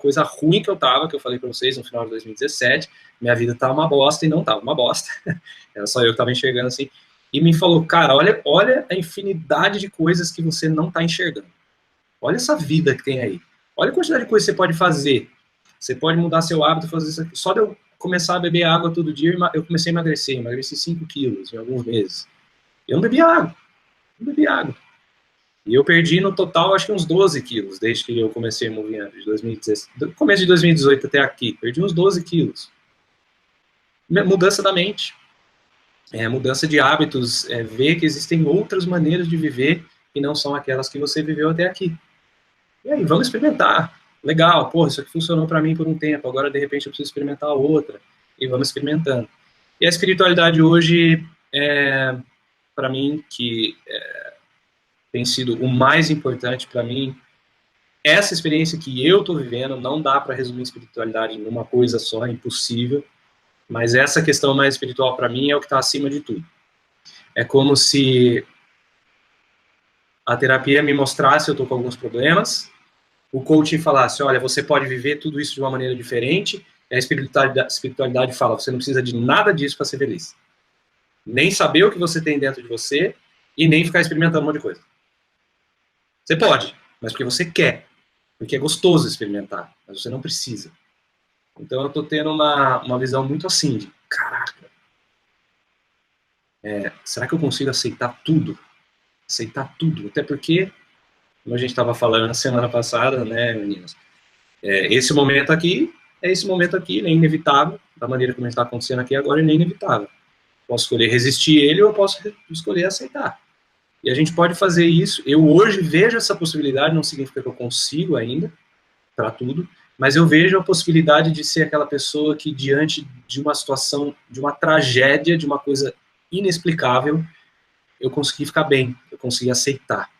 coisa ruim que eu falei para vocês no final de 2017, minha vida estava uma bosta, e não estava uma bosta, era só eu que estava enxergando assim, e me falou, cara, olha a infinidade de coisas que você não está enxergando, olha essa vida que tem aí, olha a quantidade de coisas que você pode fazer, você pode mudar seu hábito, fazer isso aqui. Só de eu começar a beber água todo dia, eu comecei a emagreci 5 quilos em alguns meses, eu não bebia água, e eu perdi no total, acho que uns 12 quilos, desde que eu comecei a mover de 2016, do começo de 2018 até aqui, perdi uns 12 quilos. Mudança da mente, mudança de hábitos, ver que existem outras maneiras de viver que não são aquelas que você viveu até aqui. E aí, vamos experimentar. Legal, pô, isso aqui funcionou para mim por um tempo, agora de repente eu preciso experimentar outra, e vamos experimentando. E a espiritualidade hoje, para mim, que tem sido o mais importante para mim, essa experiência que eu estou vivendo, não dá para resumir espiritualidade em uma coisa só, é impossível, mas essa questão mais espiritual para mim é o que está acima de tudo. É como se a terapia me mostrasse eu estou com alguns problemas, o coaching falasse, olha, você pode viver tudo isso de uma maneira diferente, e a espiritualidade fala, você não precisa de nada disso para ser feliz. Nem saber o que você tem dentro de você, e nem ficar experimentando um monte de coisa. Você pode, mas porque você quer, porque é gostoso experimentar, mas você não precisa. Então eu estou tendo uma visão muito assim, de caraca, será que eu consigo aceitar tudo? Aceitar tudo, até porque, como a gente estava falando na semana passada, né, meninas, esse momento aqui, ele é inevitável, da maneira como ele está acontecendo aqui agora, ele é inevitável. Posso escolher resistir ele ou eu posso escolher aceitar. E a gente pode fazer isso. Eu hoje vejo essa possibilidade, não significa que eu consigo ainda, para tudo, mas eu vejo a possibilidade de ser aquela pessoa que, diante de uma situação, de uma tragédia, de uma coisa inexplicável, eu consegui ficar bem, eu consegui aceitar.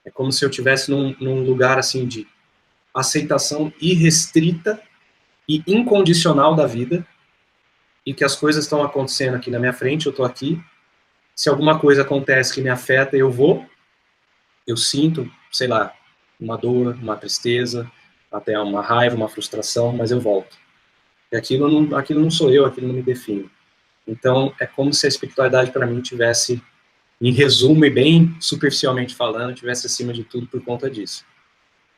É como se eu estivesse num lugar assim de aceitação irrestrita e incondicional da vida, e que as coisas estão acontecendo aqui na minha frente, eu estou aqui, se alguma coisa acontece que me afeta, eu sinto, sei lá, uma dor, uma tristeza, até uma raiva, uma frustração, mas eu volto. E aquilo não sou eu, aquilo não me define. Então, é como se a espiritualidade para mim tivesse, em resumo e bem superficialmente falando, tivesse acima de tudo por conta disso.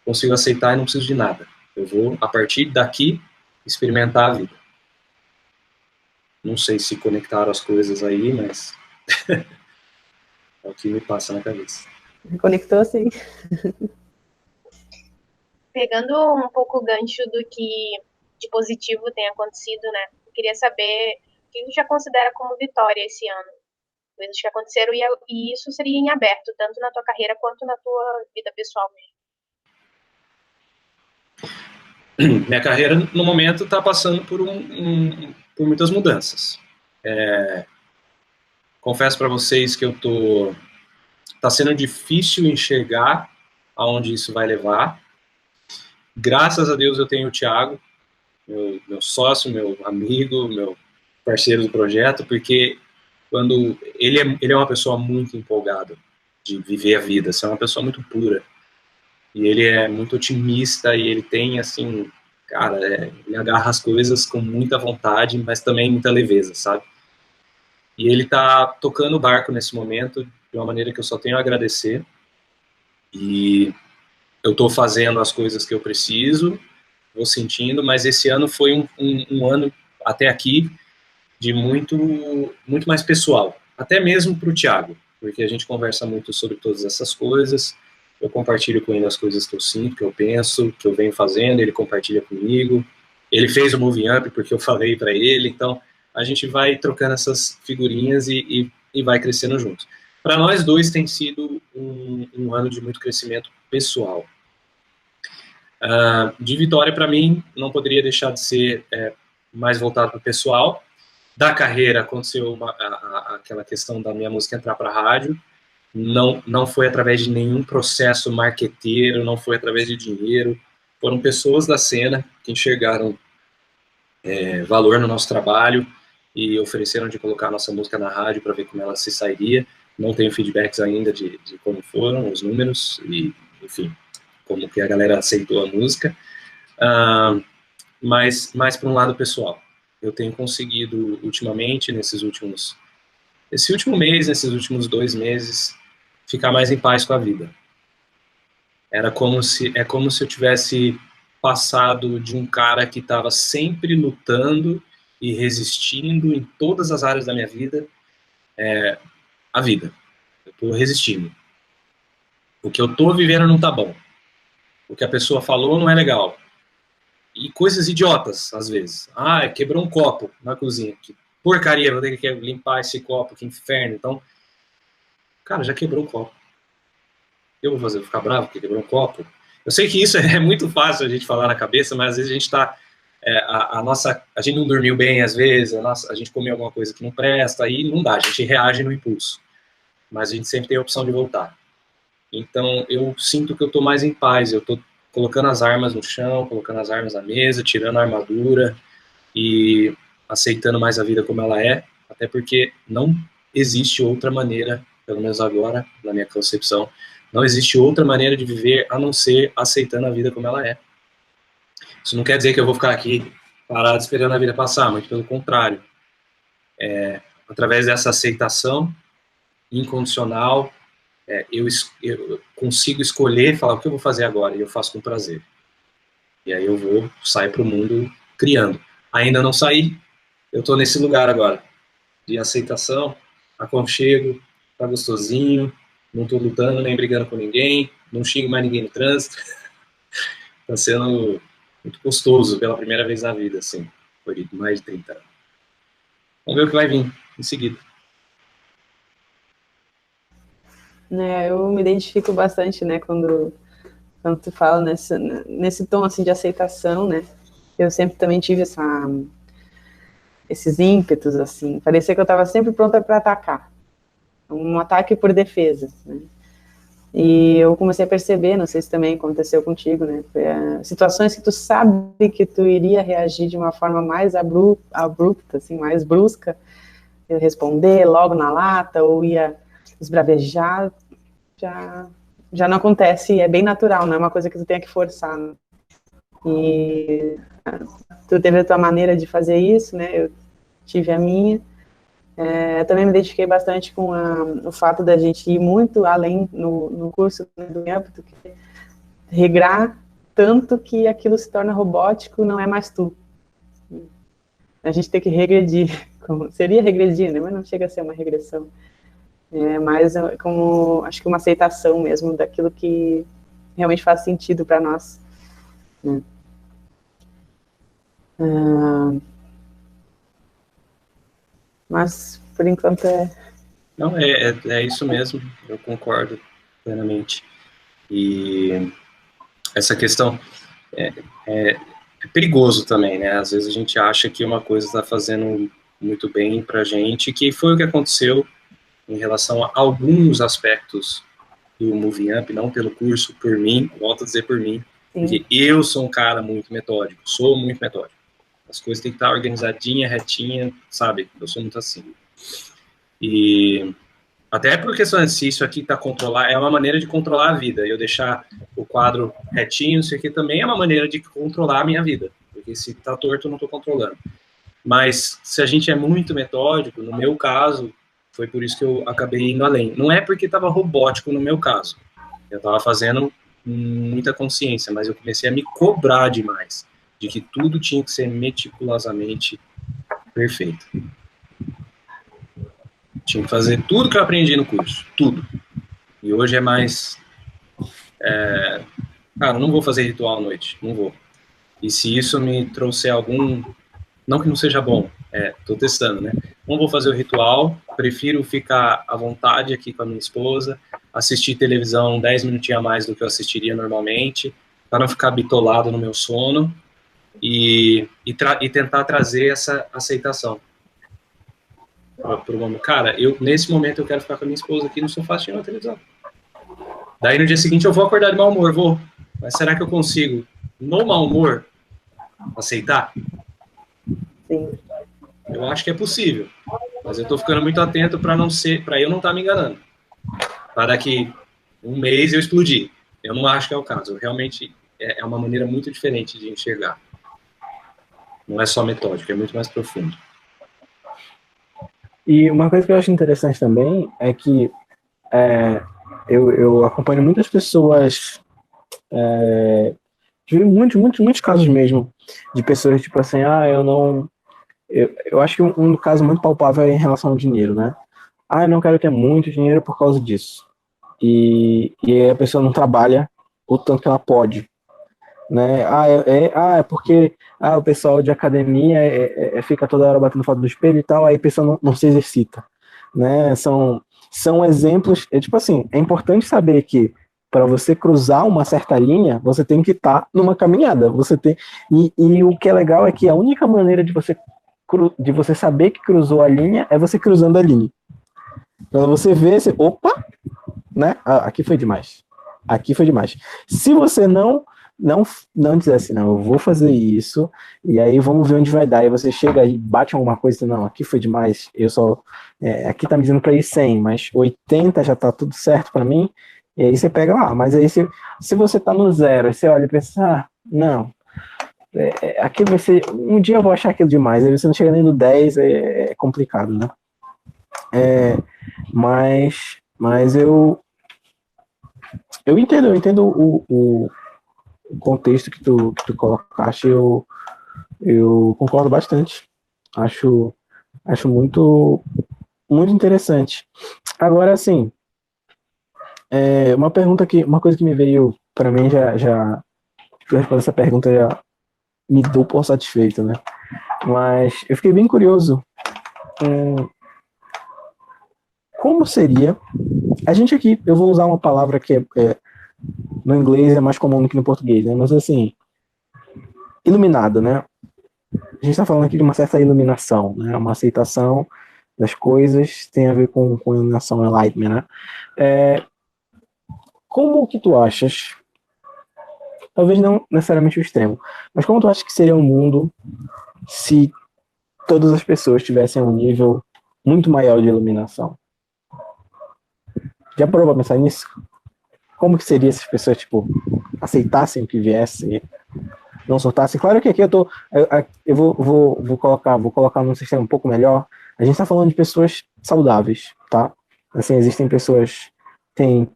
Consigo aceitar e não preciso de nada. Eu vou, a partir daqui, experimentar a vida. Não sei se conectaram as coisas aí, mas é o que me passa na cabeça. Conectou, sim. Pegando um pouco o gancho do que de positivo tem acontecido, né? Eu queria saber o que você já considera como vitória esse ano. Coisas que aconteceram e isso seria em aberto, tanto na tua carreira quanto na tua vida pessoal mesmo. Minha carreira, no momento, está passando por muitas mudanças. Confesso para vocês que tá sendo difícil enxergar aonde isso vai levar. Graças a Deus eu tenho o Thiago, meu sócio, meu amigo, meu parceiro do projeto, porque quando ele é uma pessoa muito empolgada de viver a vida, é uma pessoa muito pura, e ele é muito otimista, e ele tem, assim, cara, ele agarra as coisas com muita vontade, mas também muita leveza, sabe? E ele tá tocando o barco nesse momento de uma maneira que eu só tenho a agradecer, e eu tô fazendo as coisas que eu preciso, vou sentindo, mas esse ano foi um ano, até aqui, de muito mais pessoal, até mesmo para o Thiago, porque a gente conversa muito sobre todas essas coisas, eu compartilho com ele as coisas que eu sinto, que eu penso, que eu venho fazendo, ele compartilha comigo, ele fez o Moving Up porque eu falei para ele, então a gente vai trocando essas figurinhas e vai crescendo juntos. Para nós dois tem sido um ano de muito crescimento pessoal. De vitória, para mim, não poderia deixar de ser mais voltado para o pessoal. Da carreira, aconteceu aquela questão da minha música entrar para a rádio. Não foi através de nenhum processo marqueteiro, não foi através de dinheiro. Foram pessoas da cena que enxergaram valor no nosso trabalho e ofereceram de colocar a nossa música na rádio para ver como ela se sairia. Não tenho feedbacks ainda de como foram os números e, enfim, como que a galera aceitou a música. Mas mais para um lado pessoal. Eu tenho conseguido, ultimamente, esse último mês, nesses últimos 2 meses, ficar mais em paz com a vida. É como se eu tivesse passado de um cara que estava sempre lutando e resistindo em todas as áreas da minha vida, a vida. Eu estou resistindo. O que eu estou vivendo não está bom. O que a pessoa falou não é legal. E coisas idiotas, às vezes. Quebrou um copo na cozinha. Que porcaria, vou ter que limpar esse copo, que inferno. Então, cara, já quebrou o copo. Eu vou fazer? Vou ficar bravo porque quebrou um copo? Eu sei que isso é muito fácil a gente falar na cabeça, mas às vezes a gente está... a gente não dormiu bem, às vezes, a gente comeu alguma coisa que não presta, aí não dá, a gente reage no impulso. Mas a gente sempre tem a opção de voltar. Então, eu sinto que eu estou mais em paz, eu estou colocando as armas no chão, colocando as armas na mesa, tirando a armadura e aceitando mais a vida como ela é, até porque não existe outra maneira, pelo menos agora, na minha concepção, não existe outra maneira de viver a não ser aceitando a vida como ela é. Isso não quer dizer que eu vou ficar aqui parado esperando a vida passar, muito pelo contrário. Através dessa aceitação incondicional, eu consigo escolher e falar o que eu vou fazer agora, e eu faço com prazer. E aí eu saio para o mundo criando. Ainda não saí, eu estou nesse lugar agora, de aceitação, aconchego, tá gostosinho, não estou lutando nem brigando com ninguém, não xingo mais ninguém no trânsito. Está sendo muito gostoso pela primeira vez na vida, assim, por mais de 30 anos. Vamos ver o que vai vir em seguida. Eu me identifico bastante, né, quando quando tu fala nesse tom, assim, de aceitação, né, eu sempre também tive esses ímpetos, assim, parecia que eu estava sempre pronta para atacar, um ataque por defesa, né, e eu comecei a perceber, não sei se também aconteceu contigo, né, situações que tu sabe que tu iria reagir de uma forma mais abrupta, assim, mais brusca, eu responder logo na lata, ou ia esbravejar, já não acontece, é bem natural, não é uma coisa que tu tenha que forçar, né? E tu teve a tua maneira de fazer isso, né, eu tive a minha. Eu também me identifiquei bastante com o fato da gente ir muito além no curso do âmbito, que regrar tanto que aquilo se torna robótico, não é mais tu. A gente tem que regredir, seria regredir, né, mas não chega a ser uma regressão. Mas como, acho que uma aceitação mesmo daquilo que realmente faz sentido para nós, né. Mas, por enquanto, Não, é isso mesmo, eu concordo plenamente. E essa questão é perigoso também, né? Às vezes a gente acha que uma coisa está fazendo muito bem pra gente, que foi o que aconteceu em relação a alguns aspectos do Moving Up, não pelo curso, por mim, volto a dizer por mim, porque eu sou um cara muito metódico, sou muito metódico. As coisas têm que estar organizadinha, retinha, sabe? Eu sou muito assim. E até por questão se isso aqui está controlar, é uma maneira de controlar a vida. Eu deixar o quadro retinho, isso aqui também é uma maneira de controlar a minha vida. Porque se está torto, eu não estou controlando. Mas se a gente é muito metódico, no meu caso, foi por isso que eu acabei indo além. Não é porque estava robótico no meu caso. Eu estava fazendo muita consciência, mas eu comecei a me cobrar demais de que tudo tinha que ser meticulosamente perfeito. Tinha que fazer tudo que eu aprendi no curso, tudo. E hoje é mais... cara, não vou fazer ritual à noite, não vou. E se isso me trouxer algum... Não que não seja bom, tô testando, né? Não vou fazer o ritual, prefiro ficar à vontade aqui com a minha esposa, assistir televisão 10 minutinhos a mais do que eu assistiria normalmente, para não ficar bitolado no meu sono, e tentar trazer essa aceitação para o momento. Cara, nesse momento eu quero ficar com a minha esposa aqui no sofá assistindo a televisão. Daí no dia seguinte eu vou acordar de mau humor, vou. Mas será que eu consigo, no mau humor, aceitar? Sim. Eu acho que é possível, mas eu tô ficando muito atento para eu não estar me enganando. Para daqui um mês eu explodir. Eu não acho que é o caso. Realmente é uma maneira muito diferente de enxergar. Não é só metódico, é muito mais profundo. E uma coisa que eu acho interessante também é que eu acompanho muitas pessoas, tive muitos casos mesmo, de pessoas tipo assim, eu acho que um caso muito palpável é em relação ao dinheiro, né? Eu não quero ter muito dinheiro por causa disso. E a pessoa não trabalha o tanto que ela pode, né? É porque o pessoal de academia fica toda hora batendo foto do espelho e tal, aí a pessoa não se exercita, né? São exemplos, tipo assim, é importante saber que para você cruzar uma certa linha, você tem que estar numa caminhada, e o que é legal é que a única maneira de você saber que cruzou a linha é você cruzando a linha. Quando você vê, opa, né? Aqui foi demais. Aqui foi demais. Se você não dizer assim, não, eu vou fazer isso, e aí vamos ver onde vai dar, e você chega e bate alguma coisa, não, aqui foi demais, aqui tá me dizendo para ir 100, mas 80 já tá tudo certo para mim, e aí você pega lá, mas aí se você tá no zero, aí você olha e pensa, não, aqui vai ser, um dia eu vou achar aquilo demais, aí você não chega nem no 10, é complicado, né? Mas eu entendo o contexto que tu colocaste, eu concordo bastante. Acho muito, muito interessante. Agora, assim, uma coisa que me veio para mim já responder essa pergunta já me deu por satisfeito, né? Mas eu fiquei bem curioso. Como seria? A gente aqui, eu vou usar uma palavra que no inglês é mais comum do que no português, né? Mas assim, iluminado, né? A gente está falando aqui de uma certa iluminação, né? Uma aceitação das coisas tem a ver com iluminação, enlightenment, né? Como que tu achas, talvez não necessariamente o extremo, mas como tu achas que seria um mundo se todas as pessoas tivessem um nível muito maior de iluminação? Já parou pra pensar nisso? Como que seria se as pessoas, tipo, aceitassem o que viesse, não soltassem? Claro que aqui eu vou colocar num sistema um pouco melhor. A gente tá falando de pessoas saudáveis, tá? Assim, existem pessoas que têm,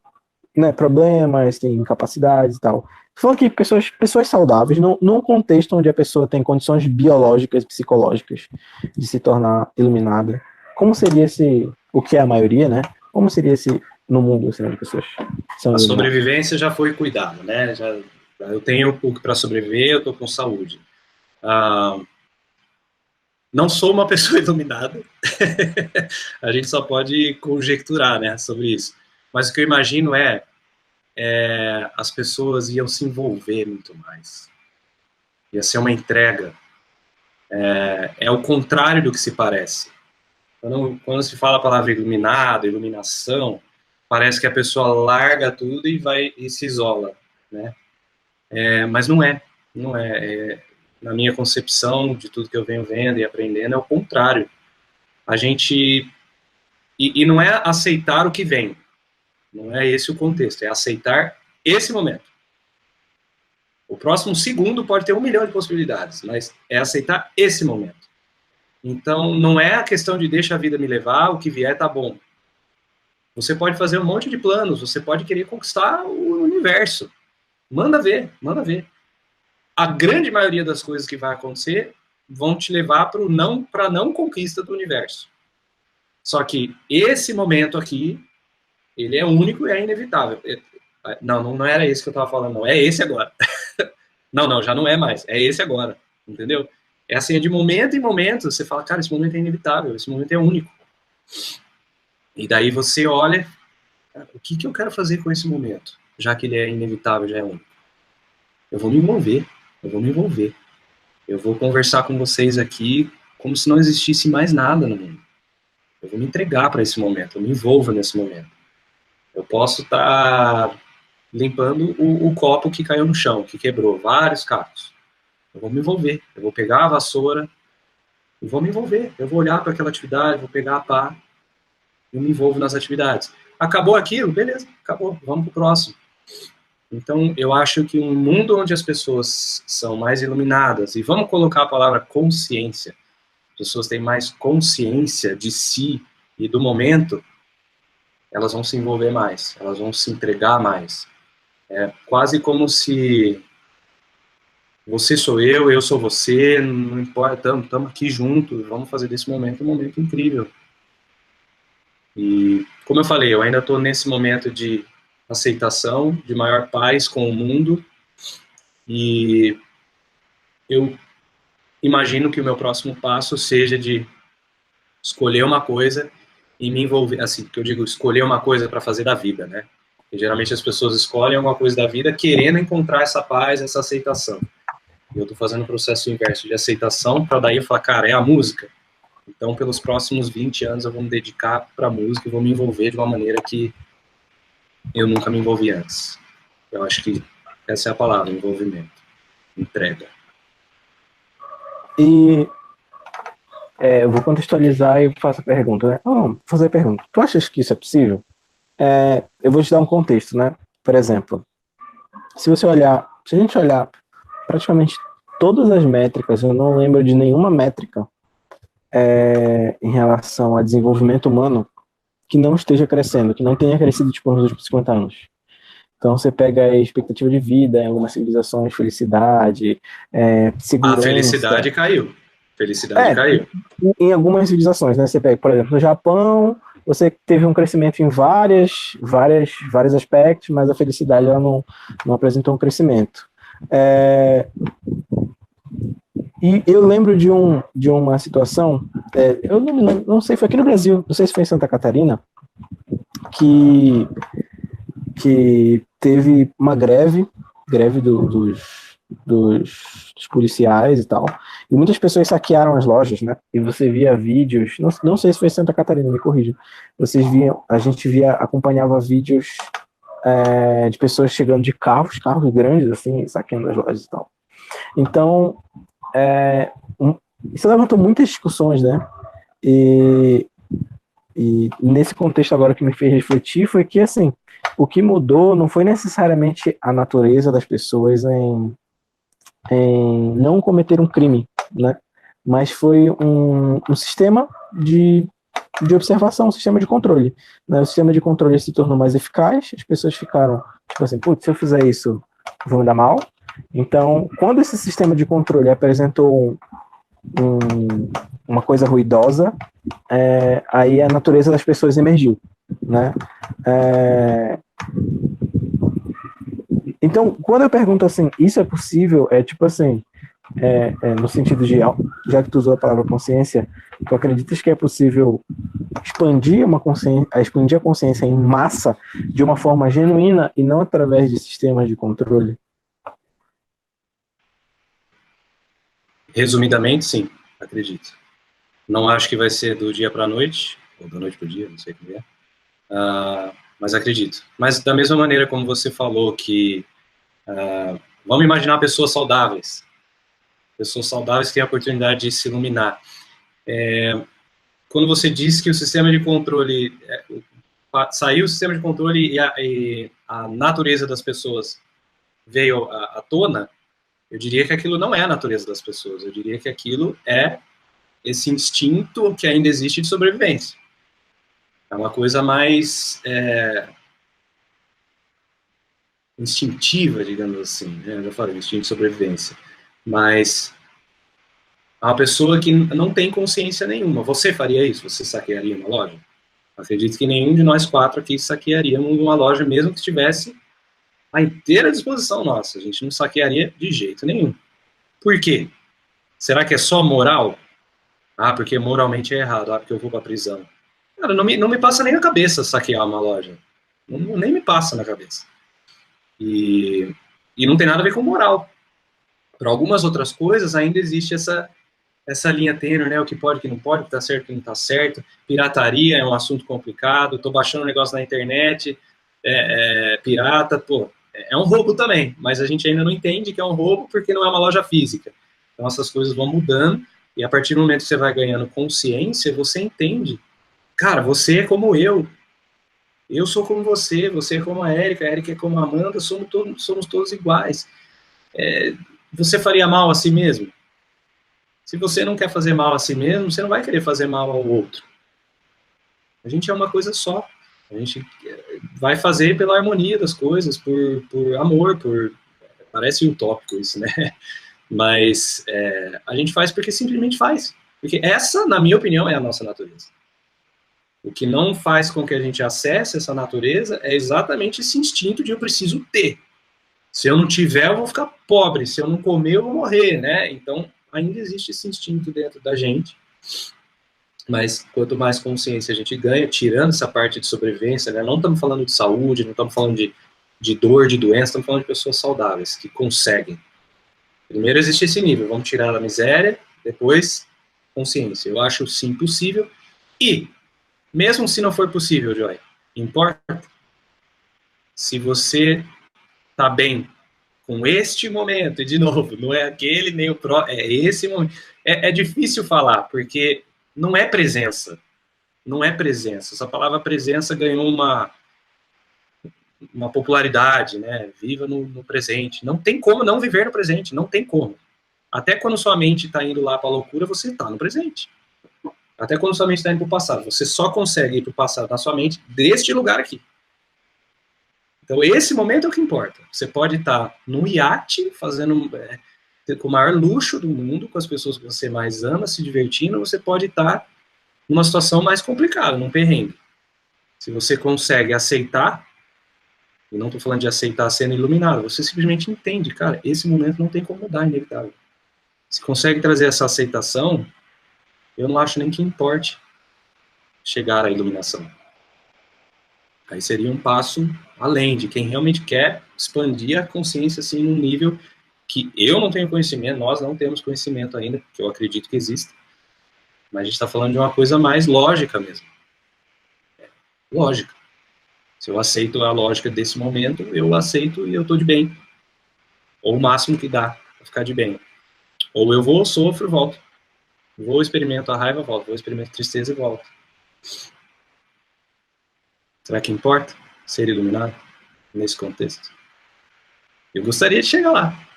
né, problemas, têm incapacidades e tal. Tô falando que pessoas saudáveis, num contexto onde a pessoa tem condições biológicas e psicológicas de se tornar iluminada. Como seria o que é a maioria, né? Como seria no mundo, assim, onde pessoas são A iluminadas? sobrevivência já foi cuidada, né? Eu tenho para sobreviver, eu estou com saúde. Não sou uma pessoa iluminada. A gente só pode conjecturar, né, sobre isso. Mas o que eu imagino as pessoas iam se envolver muito mais. Ia ser uma entrega. É o contrário do que se parece. Quando se fala a palavra iluminado, iluminação, parece que a pessoa larga tudo e se isola, né? Mas não é. Na minha concepção de tudo que eu venho vendo e aprendendo, é o contrário. A gente... E não é aceitar o que vem. Não é esse o contexto. É aceitar esse momento. O próximo segundo pode ter 1 milhão de possibilidades, mas é aceitar esse momento. Então, não é a questão de deixa a vida me levar, o que vier tá bom. Você pode fazer um monte de planos, você pode querer conquistar o universo. Manda ver, manda ver. A grande maioria das coisas que vai acontecer vão te levar para a não conquista do universo. Só que esse momento aqui, ele é único e é inevitável. Não era esse que eu estava falando, não. É esse agora. Não, já não é mais. É esse agora. Entendeu? É assim, de momento em momento, você fala, cara, esse momento é inevitável, esse momento é único. E daí você olha, o que eu quero fazer com esse momento? Já que ele é inevitável, já é único. Eu vou me envolver. Eu vou conversar com vocês aqui como se não existisse mais nada no mundo. Eu vou me entregar para esse momento, eu me envolvo nesse momento. Eu posso estar limpando o copo que caiu no chão, que quebrou, vários cacos. Eu vou me envolver, eu vou pegar a vassoura, e vou me envolver. Eu vou olhar para aquela atividade, vou pegar a pá, e me envolvo nas atividades. Acabou aquilo? Beleza, acabou, vamos pro próximo. Então, eu acho que um mundo onde as pessoas são mais iluminadas, e vamos colocar a palavra consciência, as pessoas têm mais consciência de si e do momento, elas vão se envolver mais, elas vão se entregar mais. É quase como se você sou eu sou você, não importa, estamos aqui juntos, vamos fazer desse momento um momento incrível. E, como eu falei, eu ainda estou nesse momento de aceitação, de maior paz com o mundo, e eu imagino que o meu próximo passo seja de escolher uma coisa e me envolver, assim, que eu digo, escolher uma coisa para fazer da vida, né? E, geralmente as pessoas escolhem alguma coisa da vida querendo encontrar essa paz, essa aceitação. E eu estou fazendo o processo inverso de aceitação, para daí eu falar, cara, é a música. Então, pelos próximos 20 anos, eu vou me dedicar para a música e vou me envolver de uma maneira que eu nunca me envolvi antes. Eu acho que essa é a palavra, envolvimento. Entrega. E eu vou contextualizar e faço a pergunta, né? Vou fazer a pergunta. Tu achas que isso é possível? Eu vou te dar um contexto, né? Por exemplo, se a gente olhar praticamente todas as métricas, eu não lembro de nenhuma métrica em relação a desenvolvimento humano que não esteja crescendo, que não tenha crescido tipo, nos últimos 50 anos. Então você pega a expectativa de vida em algumas civilizações, felicidade, segurança... A felicidade caiu. Caiu. Em algumas civilizações, né? Você pega, por exemplo, no Japão, você teve um crescimento em vários aspectos, mas a felicidade ela não apresentou um crescimento. E eu lembro de uma situação, eu não sei, foi aqui no Brasil, não sei se foi em Santa Catarina, que teve uma greve dos policiais e tal, e muitas pessoas saquearam as lojas, né? E você via vídeos, não sei se foi Santa Catarina, me corrija. A gente acompanhava vídeos de pessoas chegando de carros grandes, assim, saqueando as lojas e tal. Então, isso levantou muitas discussões, né? E nesse contexto agora que me fez refletir foi que, assim, o que mudou não foi necessariamente a natureza das pessoas em não cometer um crime, né? Mas foi um sistema de observação, um sistema de controle, né? O sistema de controle se tornou mais eficaz, as pessoas ficaram, tipo assim, putz, se eu fizer isso, vou me dar mal. Então, quando esse sistema de controle apresentou uma coisa ruidosa, aí a natureza das pessoas emergiu, né? Então, quando eu pergunto assim, isso é possível, tipo assim, no sentido de, já que tu usou a palavra consciência, tu acreditas que é possível expandir a consciência em massa de uma forma genuína e não através de sistemas de controle? Resumidamente, sim, acredito. Não acho que vai ser do dia para a noite, ou da noite para o dia, não sei como é. Mas acredito. Mas da mesma maneira como você falou que vamos imaginar pessoas saudáveis que têm a oportunidade de se iluminar. Quando você diz que o sistema de controle saiu o sistema de controle e a natureza das pessoas veio à tona, eu diria que aquilo não é a natureza das pessoas, eu diria que aquilo é esse instinto que ainda existe de sobrevivência. É uma coisa mais instintiva, digamos assim, né? Eu já falei, instinto de sobrevivência. Mas é uma pessoa que não tem consciência nenhuma. Você faria isso? Você saquearia uma loja? Acredito que nenhum de nós quatro aqui saquearia uma loja, mesmo que estivesse à inteira disposição nossa. A gente não saquearia de jeito nenhum. Por quê? Será que é só moral? Porque moralmente é errado. Porque eu vou pra prisão. Cara, não me passa nem na cabeça saquear uma loja. Nem me passa na cabeça. E não tem nada a ver com moral. Para algumas outras coisas ainda existe essa linha tênue, né? O que pode, o que não pode, o que tá certo, o que não tá certo. Pirataria é um assunto complicado. Tô baixando um negócio na internet, pirata, é um roubo também. Mas a gente ainda não entende que é um roubo porque não é uma loja física. Então essas coisas vão mudando e a partir do momento que você vai ganhando consciência, você entende. Cara, você é como eu sou como você é como a Érica é como a Amanda, somos todos iguais. Você faria mal a si mesmo? Se você não quer fazer mal a si mesmo, você não vai querer fazer mal ao outro. A gente é uma coisa só. A gente vai fazer pela harmonia das coisas, por amor, parece utópico isso, né? Mas a gente faz porque simplesmente faz. Porque essa, na minha opinião, é a nossa natureza. O que não faz com que a gente acesse essa natureza é exatamente esse instinto de eu preciso ter. Se eu não tiver, eu vou ficar pobre. Se eu não comer, eu vou morrer, né? Então, ainda existe esse instinto dentro da gente. Mas, quanto mais consciência a gente ganha, tirando essa parte de sobrevivência, né? Não estamos falando de saúde, não estamos falando de dor, de doença, estamos falando de pessoas saudáveis, que conseguem. Primeiro existe esse nível, vamos tirar a miséria, depois consciência. Eu acho sim possível. E, mesmo se não for possível, Joy, importa se você está bem com este momento, e de novo, não é aquele nem o próximo, é esse momento. É difícil falar, porque não é presença. Não é presença. Essa palavra presença ganhou uma popularidade, né? Viva no presente. Não tem como não viver no presente, não tem como. Até quando sua mente está indo lá para a loucura, você está no presente. Até quando sua mente está indo para o passado. Você só consegue ir para o passado na sua mente deste lugar aqui. Então, esse momento é o que importa. Você pode estar num iate, fazendo com o maior luxo do mundo, com as pessoas que você mais ama, se divertindo, você pode estar numa situação mais complicada, num perrengue. Se você consegue aceitar, e não estou falando de aceitar sendo iluminado, você simplesmente entende, cara, esse momento não tem como mudar, é inevitável. Se consegue trazer essa aceitação, eu não acho nem que importe chegar à iluminação. Aí seria um passo além de quem realmente quer expandir a consciência assim num nível que eu não tenho conhecimento, nós não temos conhecimento ainda, que eu acredito que exista, mas a gente está falando de uma coisa mais lógica mesmo. Lógica. Se eu aceito a lógica desse momento, eu aceito e eu estou de bem. Ou o máximo que dá para ficar de bem. Ou eu vou, sofro e volto. Vou, experimento a raiva, volto. Vou, experimento a tristeza e volto. Será que importa ser iluminado nesse contexto? Eu gostaria de chegar lá.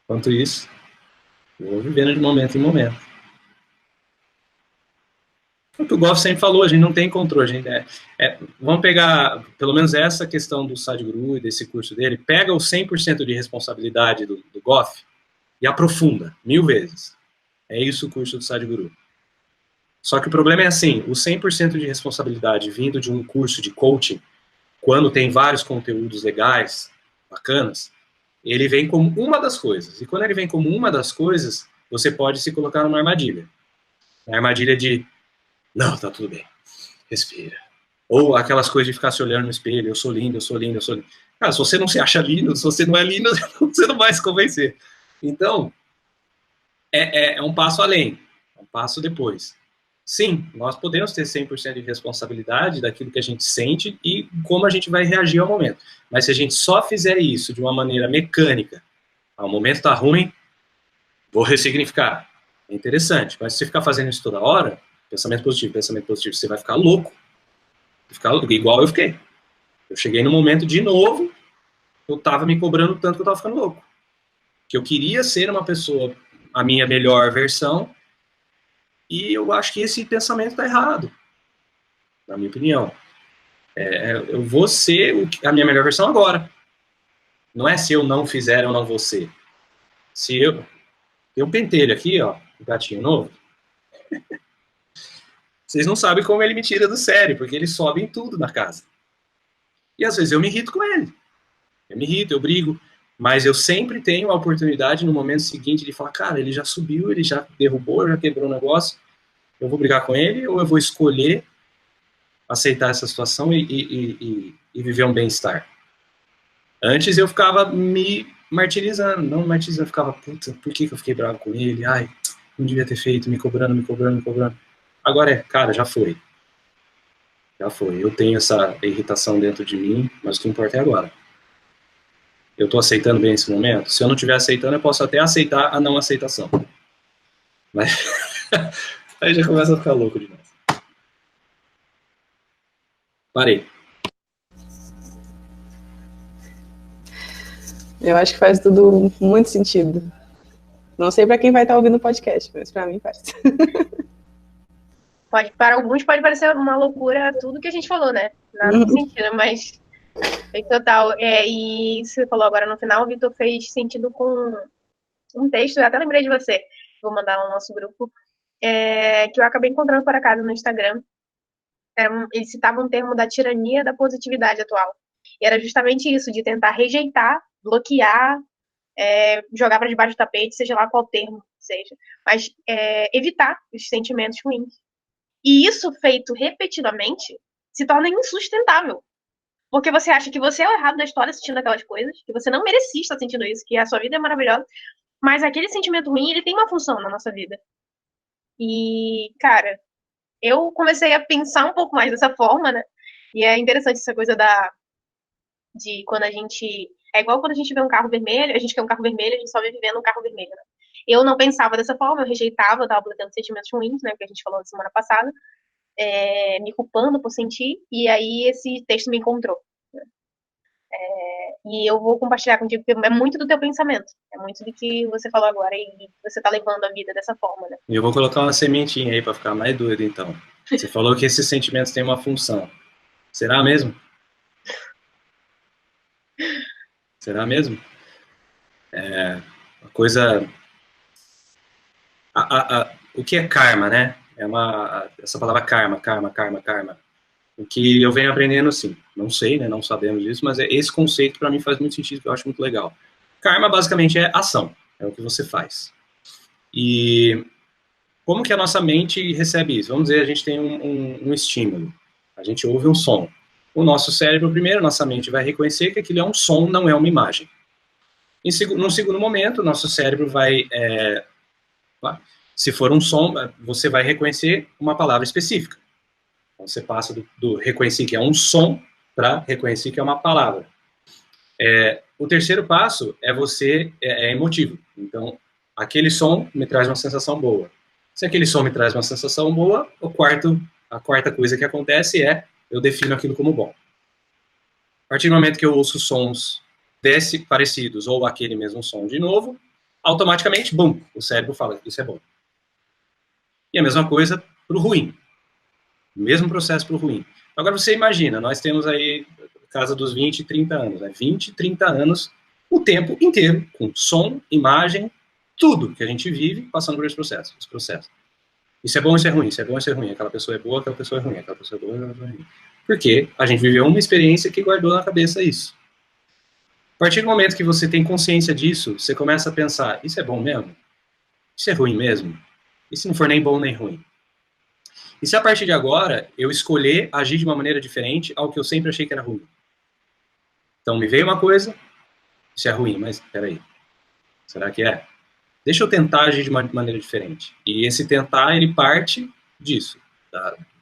Enquanto isso, eu vou vivendo de momento em momento. O que o Goff sempre falou, a gente não tem controle. A gente vamos pegar, pelo menos essa questão do Sadhguru e desse curso dele, pega o 100% de responsabilidade do Goff e aprofunda 1000 vezes. É isso o curso do Sadhguru. Só que o problema é assim, o 100% de responsabilidade vindo de um curso de coaching, quando tem vários conteúdos legais, bacanas, ele vem como uma das coisas. E quando ele vem como uma das coisas, você pode se colocar numa armadilha. A armadilha de, não, tá tudo bem, respira. Ou aquelas coisas de ficar se olhando no espelho, eu sou lindo, eu sou lindo, eu sou lindo. Cara, se você não se acha lindo, se você não é lindo, você não vai se convencer. Então, é um passo além, um passo depois. Sim, nós podemos ter 100% de responsabilidade daquilo que a gente sente e como a gente vai reagir ao momento. Mas se a gente só fizer isso de uma maneira mecânica, o momento tá ruim, vou ressignificar. É interessante, mas se você ficar fazendo isso toda hora, pensamento positivo, você vai ficar louco. Igual eu fiquei. Eu cheguei no momento de novo, eu tava me cobrando tanto que eu tava ficando louco. Que eu queria ser uma pessoa, a minha melhor versão, e eu acho que esse pensamento tá errado, na minha opinião. Eu vou ser a minha melhor versão agora. Não é se eu não fizer, eu não vou ser. Se eu... Tem um pentelho aqui, ó, um gatinho novo. Vocês não sabem como ele me tira do sério, porque ele sobe em tudo na casa. E às vezes eu me irrito com ele. Eu me irrito, eu brigo. Mas eu sempre tenho a oportunidade no momento seguinte de falar, cara, ele já subiu, ele já derrubou, já quebrou o negócio. Eu vou brigar com ele ou eu vou escolher aceitar essa situação e viver um bem-estar? Antes eu ficava me martirizando, não martirizando, eu ficava, puta, por que eu fiquei bravo com ele? Ai, não devia ter feito, me cobrando. Agora cara, já foi. Já foi. Eu tenho essa irritação dentro de mim, mas o que importa é agora. Eu tô aceitando bem esse momento? Se eu não estiver aceitando, eu posso até aceitar a não aceitação. Mas aí já começa a ficar louco demais. Parei. Eu acho que faz tudo muito sentido. Não sei para quem vai estar ouvindo o podcast, mas para mim faz. Para alguns pode parecer uma loucura tudo que a gente falou, né? Nada no sentido, mas fez total. E você falou agora no final, o Vitor fez sentido com um texto, eu até lembrei de você, vou mandar no nosso grupo, que eu acabei encontrando por acaso no Instagram. Ele citava um termo da tirania da positividade atual. E era justamente isso, de tentar rejeitar, bloquear, jogar para debaixo do tapete, seja lá qual termo seja, mas evitar os sentimentos ruins. E isso feito repetidamente se torna insustentável. Porque você acha que você é o errado da história sentindo aquelas coisas, que você não merecia estar sentindo isso, que a sua vida é maravilhosa, mas aquele sentimento ruim, ele tem uma função na nossa vida. E, cara, eu comecei a pensar um pouco mais dessa forma, né? E é interessante essa coisa de quando a gente... É igual quando a gente vê um carro vermelho, a gente quer um carro vermelho, a gente só vê vivendo um carro vermelho, né? Eu não pensava dessa forma, eu rejeitava, eu tava bloqueando sentimentos ruins, né? Que a gente falou na semana passada, me culpando por sentir, e aí esse texto me encontrou. E eu vou compartilhar contigo, porque é muito do teu pensamento, é muito do que você falou agora, e você tá levando a vida dessa forma, né? E eu vou colocar uma sementinha aí para ficar mais doido, então. Você falou que esses sentimentos têm uma função. Será mesmo? Será mesmo? Uma coisa... O que é karma, né? Essa palavra karma. O que eu venho aprendendo, assim, não sei, né? Não sabemos disso, mas esse conceito para mim faz muito sentido, que eu acho muito legal. Karma, basicamente, é ação. É o que você faz. E como que a nossa mente recebe isso? Vamos dizer, a gente tem um estímulo. A gente ouve um som. O nosso cérebro, primeiro, nossa mente vai reconhecer que aquilo é um som, não é uma imagem. No segundo momento, nosso cérebro vai, se for um som, você vai reconhecer uma palavra específica. Então, você passa do reconhecer que é um som para reconhecer que é uma palavra. O terceiro passo é emotivo. Então, aquele som me traz uma sensação boa. Se aquele som me traz uma sensação boa, a quarta coisa que acontece eu defino aquilo como bom. A partir do momento que eu ouço sons parecidos ou aquele mesmo som de novo, automaticamente, bum, o cérebro fala que isso é bom. E a mesma coisa para o ruim. O mesmo processo para o ruim. Agora você imagina, nós temos aí casa dos 20, 30 anos. 20, 30 anos, o tempo inteiro, com som, imagem, tudo que a gente vive passando por esse processo. Isso é bom, isso é ruim, isso é bom, isso é ruim. Aquela pessoa é boa, aquela pessoa é ruim, aquela pessoa é boa, aquela pessoa é ruim. Porque a gente viveu uma experiência que guardou na cabeça isso. A partir do momento que você tem consciência disso, você começa a pensar, isso é bom mesmo? Isso é ruim mesmo? E se não for nem bom nem ruim? E se a partir de agora eu escolher agir de uma maneira diferente ao que eu sempre achei que era ruim? Então me veio uma coisa, isso é ruim, mas peraí, será que é? Deixa eu tentar agir de uma maneira diferente. E esse tentar, ele parte disso,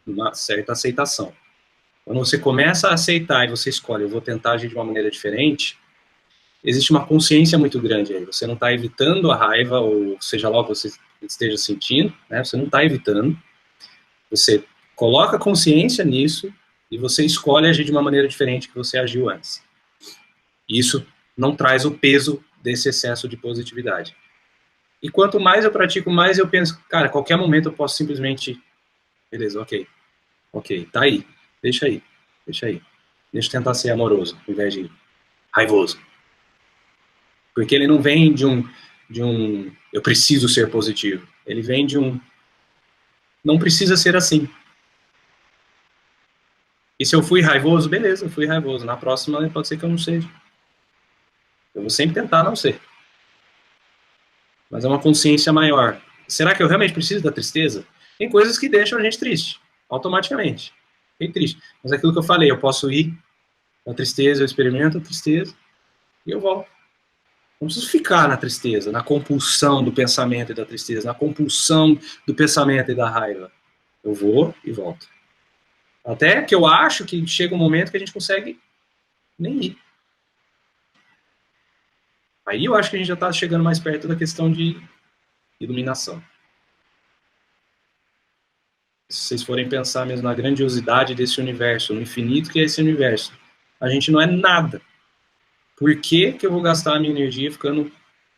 de uma certa aceitação. Quando você começa a aceitar e você escolhe, eu vou tentar agir de uma maneira diferente, existe uma consciência muito grande aí. Você não está evitando a raiva, ou seja lá o que você esteja sentindo, né? Você não está evitando. Você coloca consciência nisso e você escolhe agir de uma maneira diferente que você agiu antes. Isso não traz o peso desse excesso de positividade. E quanto mais eu pratico, mais eu penso, cara, a qualquer momento eu posso simplesmente, beleza, ok, tá aí, deixa eu tentar ser amoroso, ao invés de raivoso. Porque ele não vem de um eu preciso ser positivo, ele vem de não precisa ser assim. E se eu fui raivoso, beleza, eu fui raivoso, na próxima pode ser que eu não seja. Eu vou sempre tentar não ser. Mas é uma consciência maior. Será que eu realmente preciso da tristeza? Tem coisas que deixam a gente triste, automaticamente. Fiquei triste. Mas aquilo que eu falei, eu posso ir na tristeza, eu experimento a tristeza e eu volto. Não preciso ficar na tristeza, na compulsão do pensamento e da tristeza, na compulsão do pensamento e da raiva. Eu vou e volto. Até que eu acho que chega um momento que a gente consegue nem ir. Aí eu acho que a gente já está chegando mais perto da questão de iluminação. Se vocês forem pensar mesmo na grandiosidade desse universo, no infinito que é esse universo, a gente não é nada. Por que que eu vou gastar a minha energia ficando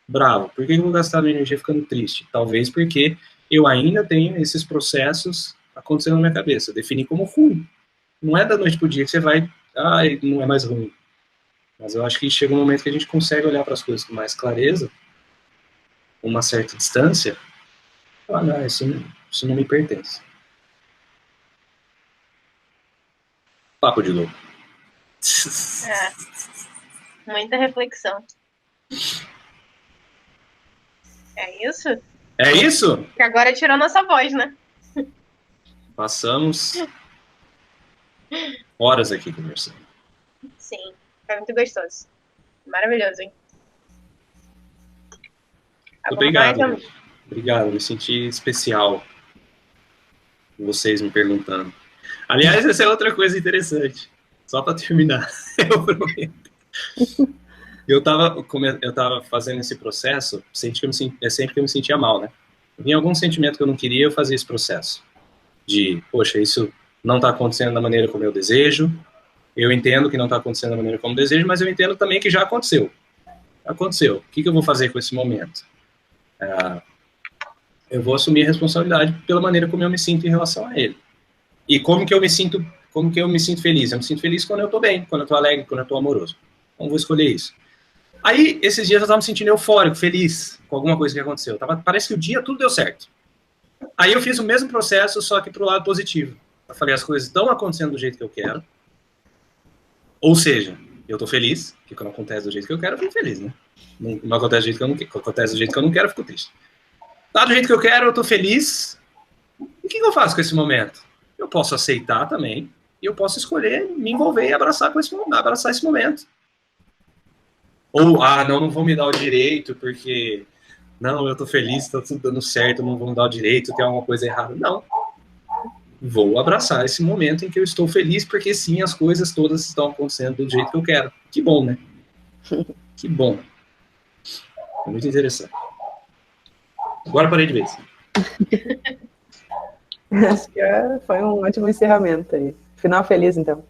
bravo? Por que eu vou gastar a minha energia ficando triste? Talvez porque eu ainda tenho esses processos acontecendo na minha cabeça. Definir como ruim. Não é da noite pro dia que você vai, não é mais ruim. Mas eu acho que chega um momento que a gente consegue olhar para as coisas com mais clareza, com uma certa distância, e falar, não, isso não me pertence. Papo de louco. Muita reflexão. É isso? É isso? Que agora tirou nossa voz, né? Passamos horas aqui conversando. Sim, foi muito gostoso. Maravilhoso, hein? Obrigado. Obrigado, me senti especial com vocês me perguntando. Aliás, essa é outra coisa interessante. Só para terminar, eu prometo. Eu tava fazendo esse processo sempre que eu me sentia mal, né? Vinha algum sentimento que eu não queria, eu fazia esse processo. De, poxa, isso não está acontecendo da maneira como eu desejo. Eu entendo que não está acontecendo da maneira como eu desejo, mas eu entendo também que já aconteceu. Aconteceu. O que eu vou fazer com esse momento? Eu vou assumir a responsabilidade pela maneira como eu me sinto em relação a ele. E como que eu me sinto feliz? Eu me sinto feliz quando eu estou bem, quando eu estou alegre, quando eu estou amoroso. Então vou escolher isso. Aí, esses dias eu estava me sentindo eufórico, feliz com alguma coisa que aconteceu. Parece que o dia tudo deu certo. Aí eu fiz o mesmo processo, só que pro lado positivo. Eu falei, as coisas estão acontecendo do jeito que eu quero. Ou seja, eu tô feliz, porque quando acontece do jeito que eu quero, eu fico feliz, né? Não acontece do jeito que eu não quero. Quando acontece do jeito que eu não quero, eu fico triste. Tá do jeito que eu quero, eu tô feliz. E o que eu faço com esse momento? Eu posso aceitar também e eu posso escolher me envolver e abraçar esse momento. Ou, não vão me dar o direito, porque, não, eu tô feliz, tá tudo dando certo, não vão me dar o direito, tem alguma coisa errada. Não. Vou abraçar esse momento em que eu estou feliz, porque sim, as coisas todas estão acontecendo do jeito que eu quero. Que bom, né? Que bom. É muito interessante. Agora parei de vez. Acho que foi um ótimo encerramento aí. Final feliz, então.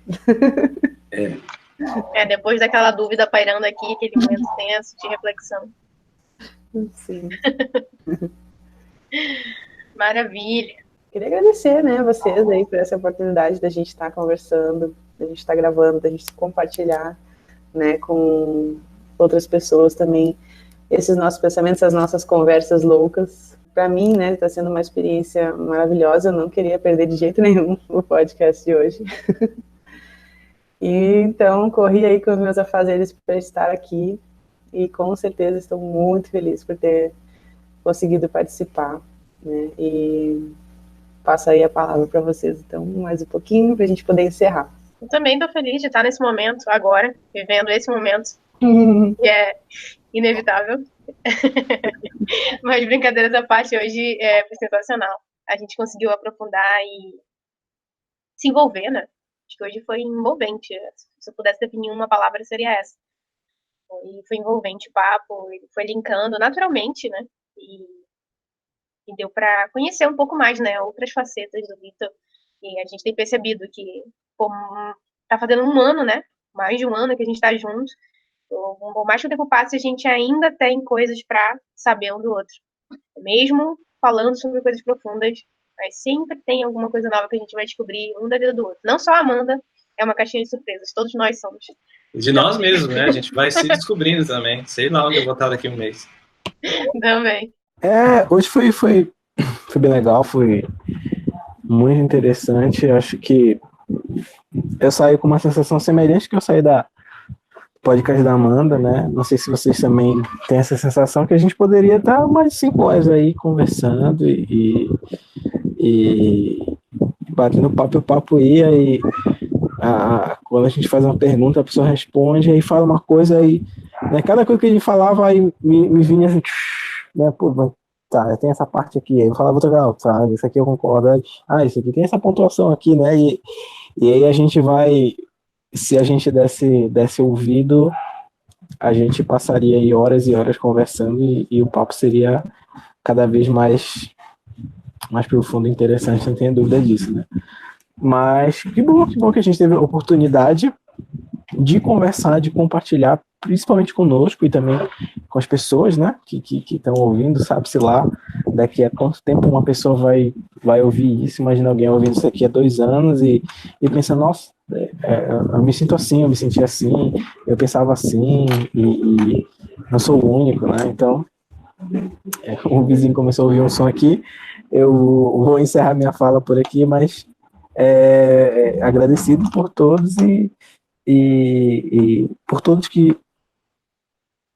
Depois daquela dúvida pairando aqui, aquele momento tenso de reflexão. Sim. Maravilha. Queria agradecer, né, a vocês aí por essa oportunidade da gente estar conversando, da gente estar gravando, da gente compartilhar, né, com outras pessoas também esses nossos pensamentos, as nossas conversas loucas. Para mim, né, está sendo uma experiência maravilhosa. Eu não queria perder de jeito nenhum o podcast de hoje. E então corri aí com os meus afazeres para estar aqui e com certeza estou muito feliz por ter conseguido participar, né? E passo aí a palavra para vocês, então, mais um pouquinho para a gente poder encerrar. Eu também estou feliz de estar nesse momento agora, vivendo esse momento, que é inevitável. Mas brincadeiras à parte, hoje foi sensacional. A gente conseguiu aprofundar e se envolver, né? Acho que hoje foi envolvente. Se eu pudesse definir uma palavra, seria essa. Foi envolvente o papo, foi linkando naturalmente, né? E deu para conhecer um pouco mais, né? Outras facetas do Vitor. E a gente tem percebido que tá fazendo um ano, né? Mais de um ano que a gente tá junto. Por mais que o tempo passe, a gente ainda tem coisas para saber um do outro. Mesmo falando sobre coisas profundas, mas sempre tem alguma coisa nova que a gente vai descobrir um da vida do outro. Não só a Amanda é uma caixinha de surpresas, todos nós somos. De nós mesmos, né? A gente vai se descobrindo também. Sei lá onde eu vou estar daqui um mês. Também. Hoje foi bem legal, foi muito interessante. Acho que eu saí com uma sensação semelhante que eu saí da podcast da Amanda, né? Não sei se vocês também têm essa sensação que a gente poderia estar mais 5 horas aí conversando e batendo papo, o papo ia e quando a gente faz uma pergunta, a pessoa responde, aí fala uma coisa aí, né? Cada coisa que a gente falava aí me vinha assim, né? Pô, tá, tem essa parte aqui, aí eu falava outra coisa, tá, isso aqui eu concordo, isso aqui tem essa pontuação aqui, né? E aí a gente vai, se a gente desse ouvido, a gente passaria aí horas e horas conversando e o papo seria cada vez mais profundo e interessante, não tenho dúvida disso, né? Mas que bom que a gente teve a oportunidade de conversar, de compartilhar, principalmente conosco e também com as pessoas, né, que estão ouvindo, sabe-se lá, daqui a quanto tempo uma pessoa vai ouvir isso. Imagina alguém ouvindo isso aqui há 2 anos e pensando, nossa, eu me sinto assim, eu me senti assim, eu pensava assim, e não sou o único, né? Então, o vizinho começou a ouvir um som aqui, eu vou encerrar minha fala por aqui, mas agradecido por todos e por todos que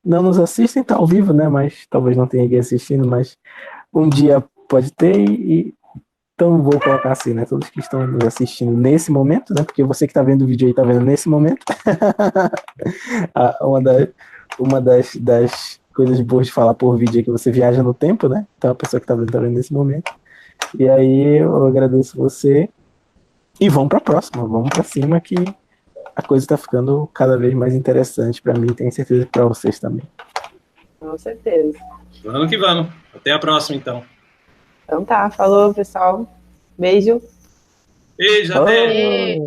não nos assistem, tá ao vivo, né? Mas talvez não tenha ninguém assistindo, mas um dia pode ter então vou colocar assim, né? Todos que estão nos assistindo nesse momento, né? Porque você que está vendo o vídeo aí está vendo nesse momento. uma das coisas boas de falar por vídeo é que você viaja no tempo, né? Então a pessoa que está vendo nesse momento. E aí eu agradeço você e vamos para a próxima, vamos para cima que a coisa está ficando cada vez mais interessante para mim, tenho certeza que para vocês também. Com certeza. Vamos que vamos. Até a próxima, então. Então tá, falou, pessoal. Beijo. Beijo, até.